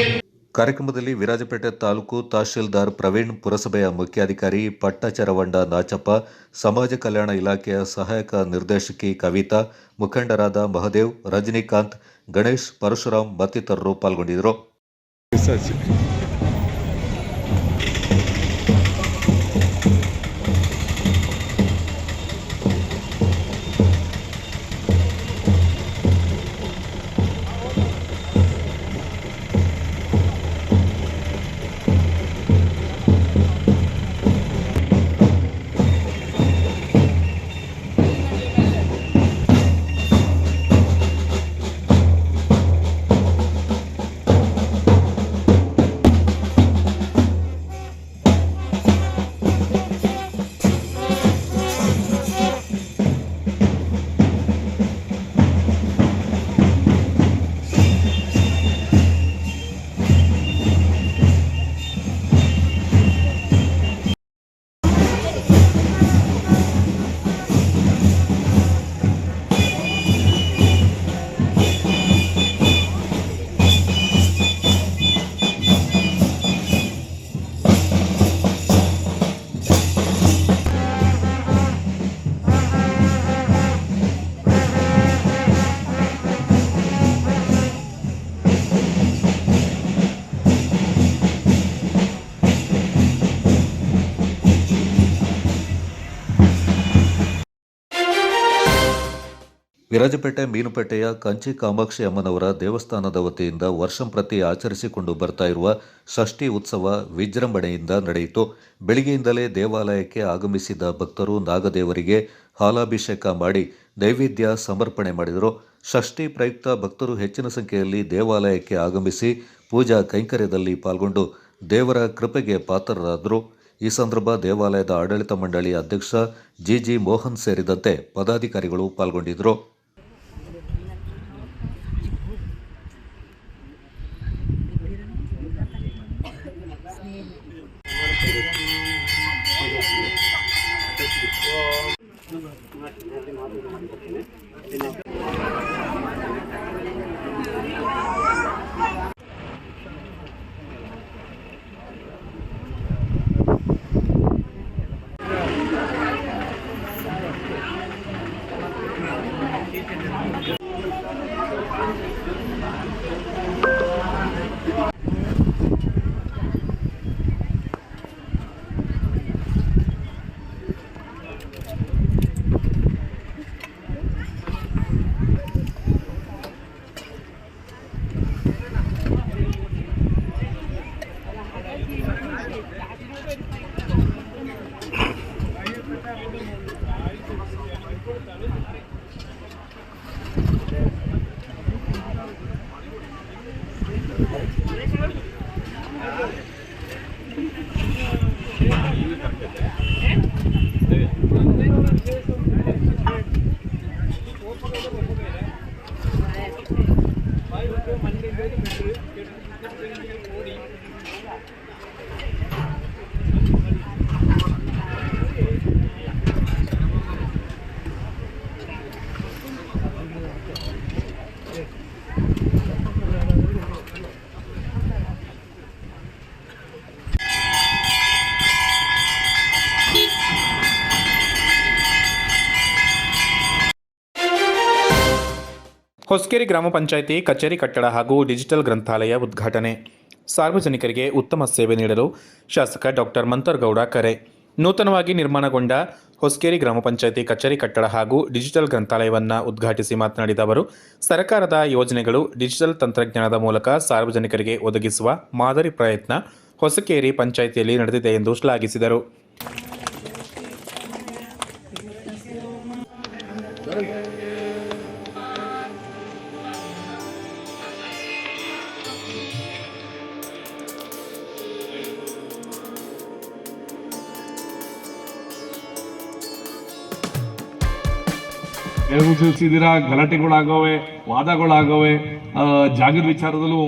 O: ಕಾರ್ಯಕ್ರಮದಲ್ಲಿ ವಿರಾಜಪೇಟೆ ತಾಲೂಕು ತಹಶೀಲ್ದಾರ್ ಪ್ರವೀಣ್, ಪುರಸಭೆಯ ಮುಖ್ಯಾಧಿಕಾರಿ ಪಟ್ಟಚರವಂಡ ನಾಚಪ್ಪ, ಸಮಾಜ ಕಲ್ಯಾಣ ಇಲಾಖೆಯ ಸಹಾಯಕ ನಿರ್ದೇಶಕಿ ಕವಿತಾ, ಮುಖಂಡರಾದ ಮಹದೇವ್, ರಜನಿಕಾಂತ್, ಗಣೇಶ್, ಪರಶುರಾಮ್ ಮತ್ತಿತರರು ಪಾಲ್ಗೊಂಡಿದ್ದರು. ವಿರಾಜಪೇಟೆ ಮೀನುಪೇಟೆಯ ಕಂಚಿ ಕಾಮಾಕ್ಷಿ ಅಮ್ಮನವರ ದೇವಸ್ಥಾನದ ವತಿಯಿಂದ ವರ್ಷಂಪ್ರತಿ ಆಚರಿಸಿಕೊಂಡು ಬರ್ತಾ ಇರುವ ಷಷ್ಠಿ ಉತ್ಸವ ವಿಜೃಂಭಣೆಯಿಂದ ನಡೆಯಿತು. ಬೆಳಗ್ಗೆಯಿಂದಲೇ ದೇವಾಲಯಕ್ಕೆ ಆಗಮಿಸಿದ ಭಕ್ತರು ನಾಗದೇವರಿಗೆ ಹಾಲಾಭಿಷೇಕ ಮಾಡಿ ನೈವೇದ್ಯ ಸಮರ್ಪಣೆ ಮಾಡಿದರು. ಷಷ್ಠಿ ಪ್ರಯುಕ್ತ ಭಕ್ತರು ಹೆಚ್ಚಿನ ಸಂಖ್ಯೆಯಲ್ಲಿ ದೇವಾಲಯಕ್ಕೆ ಆಗಮಿಸಿ ಪೂಜಾ ಕೈಂಕರ್ಯದಲ್ಲಿ ಪಾಲ್ಗೊಂಡು ದೇವರ ಕೃಪೆಗೆ ಪಾತ್ರರಾದರು. ಈ ಸಂದರ್ಭ ದೇವಾಲಯದ ಆಡಳಿತ ಮಂಡಳಿ ಅಧ್ಯಕ್ಷ ಜಿಜಿ ಮೋಹನ್ ಸೇರಿದಂತೆ ಪದಾಧಿಕಾರಿಗಳು ಪಾಲ್ಗೊಂಡಿದ್ದರು.
B: ಹೊಸಕೇರಿ ಗ್ರಾಮ ಪಂಚಾಯಿತಿ ಕಚೇರಿ ಕಟ್ಟಡ ಹಾಗೂ ಡಿಜಿಟಲ್ ಗ್ರಂಥಾಲಯ ಉದ್ಘಾಟನೆ. ಸಾರ್ವಜನಿಕರಿಗೆ ಉತ್ತಮ ಸೇವೆ ನೀಡಲು ಶಾಸಕ ಡಾಕ್ಟರ್ ಮಂತರ್ಗೌಡ ಕರೆ. ನೂತನವಾಗಿ ನಿರ್ಮಾಣಗೊಂಡ ಹೊಸಕೇರಿ ಗ್ರಾಮ ಪಂಚಾಯಿತಿ ಕಚೇರಿ ಕಟ್ಟಡ ಹಾಗೂ ಡಿಜಿಟಲ್ ಗ್ರಂಥಾಲಯವನ್ನು ಉದ್ಘಾಟಿಸಿ ಮಾತನಾಡಿದ ಅವರು, ಸರ್ಕಾರದ ಯೋಜನೆಗಳು ಡಿಜಿಟಲ್ ತಂತ್ರಜ್ಞಾನದ ಮೂಲಕ ಸಾರ್ವಜನಿಕರಿಗೆ ಒದಗಿಸುವ ಮಾದರಿ ಪ್ರಯತ್ನ ಹೊಸಕೇರಿ ಪಂಚಾಯಿತಿಯಲ್ಲಿ ನಡೆದಿದೆ ಎಂದು ಶ್ಲಾಘಿಸಿದರು.
K: ನೀವು ಸೂಚಿಸಿದಿರ, ಗಲಾಟೆಗಳಾಗವೆ, ವಾದಗಳಾಗವೆ, ಜಾಗದ ವಿಚಾರದಲ್ಲೂ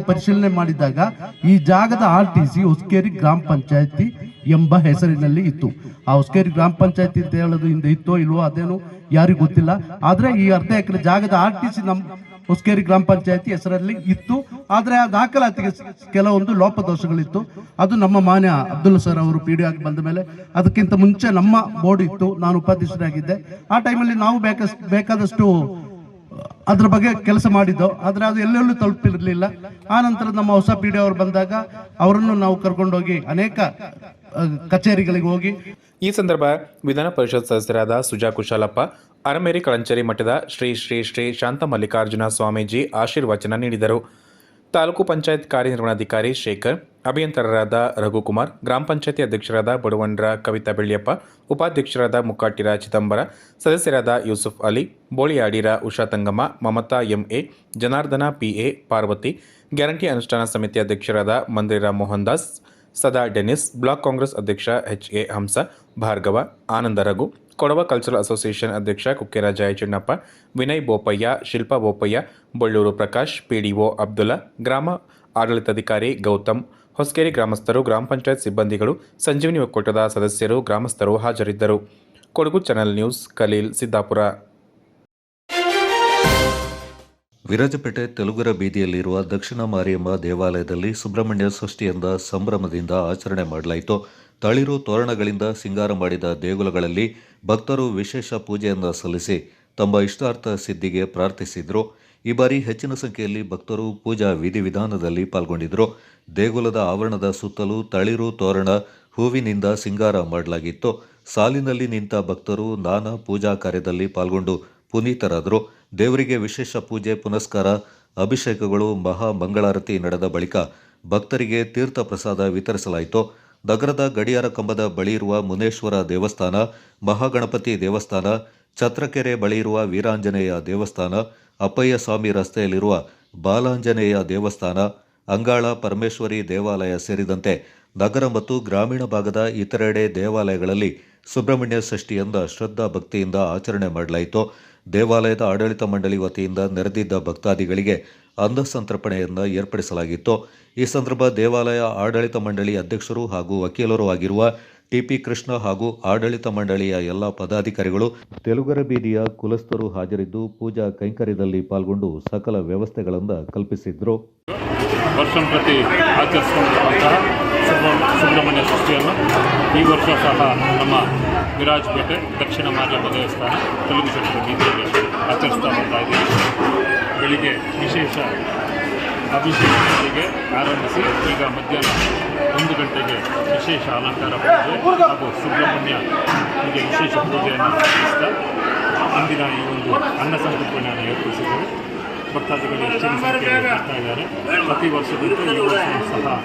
S: ಪರಿಶೀಲನೆ ಮಾಡಿದಾಗ ಈ ಜಾಗದ RTC ಹೊಸಕೇರಿ ಗ್ರಾಮ ಪಂಚಾಯತಿ ಎಂಬ ಹೆಸರಿನಲ್ಲಿ ಇತ್ತು. ಆ ಹೊಸಕೇರಿ ಗ್ರಾಮ ಪಂಚಾಯತಿ ಅಂತ ಹೇಳೋದು ಹಿಂದೆ ಇತ್ತೋ ಇಲ್ವೋ ಅದೇನು ಯಾರಿಗೂ ಗೊತ್ತಿಲ್ಲ. ಆದ್ರೆ ಈ 1/2 ಎಕರೆ ಜಾಗದ RTC ನಮ್ಮ ಹೊಸಕೇರಿ ಗ್ರಾಮ ಪಂಚಾಯತಿ ಹೆಸರಲ್ಲಿ ಇತ್ತು. ಆದ್ರೆ ಆ ದಾಖಲಾತಿಗೆ ಕೆಲವೊಂದು ಲೋಪದೋಷಗಳಿತ್ತು. ಅದು ನಮ್ಮ ಮಾನ್ಯ ಅಬ್ದುಲ್ ಸರ್ ಅವರು PD ಆಗಿ ಬಂದ ಮೇಲೆ, ಅದಕ್ಕಿಂತ ಮುಂಚೆ ನಮ್ಮ ಬೋರ್ಡ್ ಇತ್ತು, ನಾನು ಉಪಾಧ್ಯಕ್ಷರಾಗಿದ್ದೆ. ಆ ಟೈಮಲ್ಲಿ ನಾವು ಬೇಕಾದಷ್ಟು ಅದ್ರ ಬಗ್ಗೆ ಕೆಲಸ ಮಾಡಿದ್ದೋ, ಆದ್ರೆ ಅದು ಎಲ್ಲೆಲ್ಲೂ ತಲುಪಿರಲಿಲ್ಲ. ಆ ನಂತರ ನಮ್ಮ ಹೊಸ PD ಅವರು ಬಂದಾಗ ಅವರನ್ನು ನಾವು ಕರ್ಕೊಂಡೋಗಿ ಅನೇಕ ಕಚೇರಿಗಳಿಗೆ ಹೋಗಿ.
B: ಈ ಸಂದರ್ಭ ವಿಧಾನ ಪರಿಷತ್ ಸದಸ್ಯರಾದ ಸುಜಾ ಕುಶಾಲಪ್ಪ, ಅರಮೇರಿ ಕಳಂಚೇರಿ ಮಠದ ಶ್ರೀ ಶ್ರೀ ಶ್ರೀ ಶಾಂತ ಮಲ್ಲಿಕಾರ್ಜುನ ಸ್ವಾಮೀಜಿ ಆಶೀರ್ವಚನ ನೀಡಿದರು. ತಾಲೂಕು ಪಂಚಾಯತ್ ಕಾರ್ಯನಿರ್ವಹಣಾಧಿಕಾರಿ ಶೇಖರ್, ಅಭಿಯಂತರರಾದ ರಘುಕುಮಾರ್, ಗ್ರಾಮ ಪಂಚಾಯತಿ ಅಧ್ಯಕ್ಷರಾದ ಬಡವಂಡ್ರ ಕವಿತಾ ಬೆಳ್ಳಿಯಪ್ಪ, ಉಪಾಧ್ಯಕ್ಷರಾದ ಮುಕ್ಕಾಟಿರ ಚಿದಂಬರ, ಸದಸ್ಯರಾದ Yusuf Ali, Boliyadira Usha Thangamma, Mamata MA, Janardhana PA, Parvathi, guarantee ಅನುಷ್ಠಾನ ಸಮಿತಿ ಅಧ್ಯಕ್ಷರಾದ ಮಂದಿರ ಮೋಹನ್ ದಾಸ್, ಸದಾ ಡೆನಿಸ್, ಬ್ಲಾಕ್ ಕಾಂಗ್ರೆಸ್ ಅಧ್ಯಕ್ಷ HA ಹಂಸ, ಭಾರ್ಗವ, ಆನಂದ ರಘು, ಕೊಡವ ಕಲ್ಚರಲ್ ಅಸೋಸಿಯೇಷನ್ ಅಧ್ಯಕ್ಷ ಕುಕ್ಕೇರ ಜಯಚಿನ್ನಪ್ಪ, ವಿನಯ್ ಬೋಪಯ್ಯ, ಶಿಲ್ಪಾ ಬೋಪಯ್ಯ, ಬೊಳ್ಳೂರು ಪ್ರಕಾಶ್, PDO ಅಬ್ದುಲ್ಲಾ, ಗ್ರಾಮ ಆಡಳಿತಾಧಿಕಾರಿ ಗೌತಮ್, ಹೊಸಕೇರಿ ಗ್ರಾಮಸ್ಥರು, ಗ್ರಾಮ ಪಂಚಾಯತ್ ಸಿಬ್ಬಂದಿಗಳು, ಸಂಜೀವಿನಿ ಒಕ್ಕೂಟದ ಸದಸ್ಯರು, ಗ್ರಾಮಸ್ಥರು ಹಾಜರಿದ್ದರು. Kodagu channel news, Khaleel, Siddapura.
O: ವಿರಾಜಪೇಟೆ ತೆಲುಗರ ಬೀದಿಯಲ್ಲಿರುವ ದಕ್ಷಿಣ ಮಾರಿಯಮ್ಮ ದೇವಾಲಯದಲ್ಲಿ ಸುಬ್ರಹ್ಮಣ್ಯ ಷಷ್ಠಿಯಿಂದ ಸಂಭ್ರಮದಿಂದ ಆಚರಣೆ ಮಾಡಲಾಯಿತು. ತಳಿರು ತೋರಣಗಳಿಂದ ಸಿಂಗಾರ ಮಾಡಿದ ದೇಗುಲಗಳಲ್ಲಿ ಭಕ್ತರು ವಿಶೇಷ ಪೂಜೆಯನ್ನು ಸಲ್ಲಿಸಿ ತಮ್ಮ ಇಷ್ಟಾರ್ಥ ಸಿದ್ಧಿಗೆ ಪ್ರಾರ್ಥಿಸಿದರು. ಈ ಬಾರಿ ಹೆಚ್ಚಿನ ಸಂಖ್ಯೆಯಲ್ಲಿ ಭಕ್ತರು ಪೂಜಾ ವಿಧಿವಿಧಾನದಲ್ಲಿ ಪಾಲ್ಗೊಂಡಿದ್ದರು. ದೇಗುಲದ ಆವರಣದ ಸುತ್ತಲೂ ತಳಿರು ತೋರಣ, ಹೂವಿನಿಂದ ಸಿಂಗಾರ ಮಾಡಲಾಗಿತ್ತು. ಸಾಲಿನಲ್ಲಿ ನಿಂತ ಭಕ್ತರು ನಾನಾ ಪೂಜಾ ಕಾರ್ಯದಲ್ಲಿ ಪಾಲ್ಗೊಂಡು ಪುನೀತರಾದರು. ದೇವರಿಗೆ ವಿಶೇಷ ಪೂಜೆ ಪುನಸ್ಕಾರ, ಅಭಿಷೇಕಗಳು, ಮಹಾ ಮಂಗಳಾರತಿ ನಡೆದ ಬಳಿಕ ಭಕ್ತರಿಗೆ ತೀರ್ಥ ಪ್ರಸಾದ ವಿತರಿಸಲಾಯಿತು. ನಗರದ ಗಡಿಯಾರ ಕಂಬದ ಬಳಿ ಇರುವ ಮುನೇಶ್ವರ ದೇವಸ್ಥಾನ, ಮಹಾಗಣಪತಿ ದೇವಸ್ಥಾನ, ಛತ್ರಕೆರೆ ಬಳಿ ಇರುವ ವೀರಾಂಜನೇಯ ದೇವಸ್ಥಾನ, ಅಪ್ಪಯ್ಯ ಸ್ವಾಮಿ ರಸ್ತೆಯಲ್ಲಿರುವ ಬಾಲಾಂಜನೇಯ ದೇವಸ್ಥಾನ, ಅಂಗಾಳ ಪರಮೇಶ್ವರಿ ದೇವಾಲಯ ಸೇರಿದಂತೆ ನಗರ ಮತ್ತು ಗ್ರಾಮೀಣ ಭಾಗದ ಇತರೆಡೆ ದೇವಾಲಯಗಳಲ್ಲಿ ಸುಬ್ರಹ್ಮಣ್ಯ ಷಷ್ಠಿಯಿಂದ ಶ್ರದ್ಧಾ ಭಕ್ತಿಯಿಂದ ಆಚರಣೆ ಮಾಡಲಾಯಿತು. ದೇವಾಲಯದ ಆಡಳಿತ ಮಂಡಳಿ ವತಿಯಿಂದ ನೆರೆದಿದ್ದ ಭಕ್ತಾದಿಗಳಿಗೆ ಅನ್ನ ಸಂತರ್ಪಣೆಯನ್ನು ಏರ್ಪಡಿಸಲಾಗಿತ್ತು. ಈ ಸಂದರ್ಭ ದೇವಾಲಯ ಆಡಳಿತ ಮಂಡಳಿ ಅಧ್ಯಕ್ಷರು ಹಾಗೂ ವಕೀಲರು ಆಗಿರುವ TP ಕೃಷ್ಣ ಹಾಗೂ ಆಡಳಿತ ಮಂಡಳಿಯ ಎಲ್ಲ ಪದಾಧಿಕಾರಿಗಳು, ತೆಲುಗರ ಬೀದಿಯ ಕುಲಸ್ಥರು ಹಾಜರಿದ್ದು ಪೂಜಾ ಕೈಂಕರ್ಯದಲ್ಲಿ ಪಾಲ್ಗೊಂಡು ಸಕಲ ವ್ಯವಸ್ಥೆಗಳನ್ನು ಕಲ್ಪಿಸಿದ್ರು.
T: ವರ್ಷಂಪ್ರತಿ ಆಚರಿಸಿಕೊಂಡಿರುವಂತಹ ಸುಬ್ರಹ್ಮಣ್ಯ ಷಷ್ಠಿಯನ್ನು ಈ ವರ್ಷ ಸಹ ನಮ್ಮ ವಿರಾಜಪೇಟೆ ದಕ್ಷಿಣ ಮಾರಿಯಮ್ಮ ದೇವಸ್ಥಾನ ತೆಲುಗು ಷಷ್ಠಿ ಬೀದಿಯಲ್ಲಿ ಆಚರಿಸ್ತಾ ಬರ್ತಾ ಇದ್ದೀವಿ. ಬೆಳಿಗ್ಗೆ ವಿಶೇಷ ಅಭಿಷೇಕದೊಂದಿಗೆ ಆರಂಭಿಸಿ ಈಗ ಮಧ್ಯಾಹ್ನ 1 ಗಂಟೆಗೆ ವಿಶೇಷ ಅಲಂಕಾರ ಪೂಜೆ ಹಾಗೂ ಸುಬ್ರಹ್ಮಣ್ಯನಿಗೆ ವಿಶೇಷ ಪೂಜೆಯನ್ನು ನಡೆಸ್ತಾ ಇಂದಿನ ಈ ಒಂದು ಅನ್ನ ಸಂತರ್ಪಣೆಯನ್ನು ಏರ್ಪಡಿಸಿದ್ದೇವೆ. ಭಕ್ತಾದಿಗಳು ಹೆಚ್ಚಿನ ಸಂಖ್ಯೆಯಲ್ಲಿ ಬರ್ತಾ ಇದ್ದಾರೆ. ಪ್ರತಿ ವರ್ಷದಂತೆ ಈ ವರ್ಷವೂ ಸಹ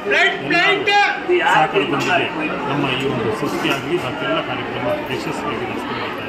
T: ಸಹಕಾರದೊಂದಿಗೆ ನಮ್ಮ ಈ ಒಂದು ಸೃಷ್ಟಿಯಾಗಲಿ ಮತ್ತೆಲ್ಲ ಕಾರ್ಯಕ್ರಮ ಯಶಸ್ವಿಯಾಗಿ ನಡೆಸ್ತಾ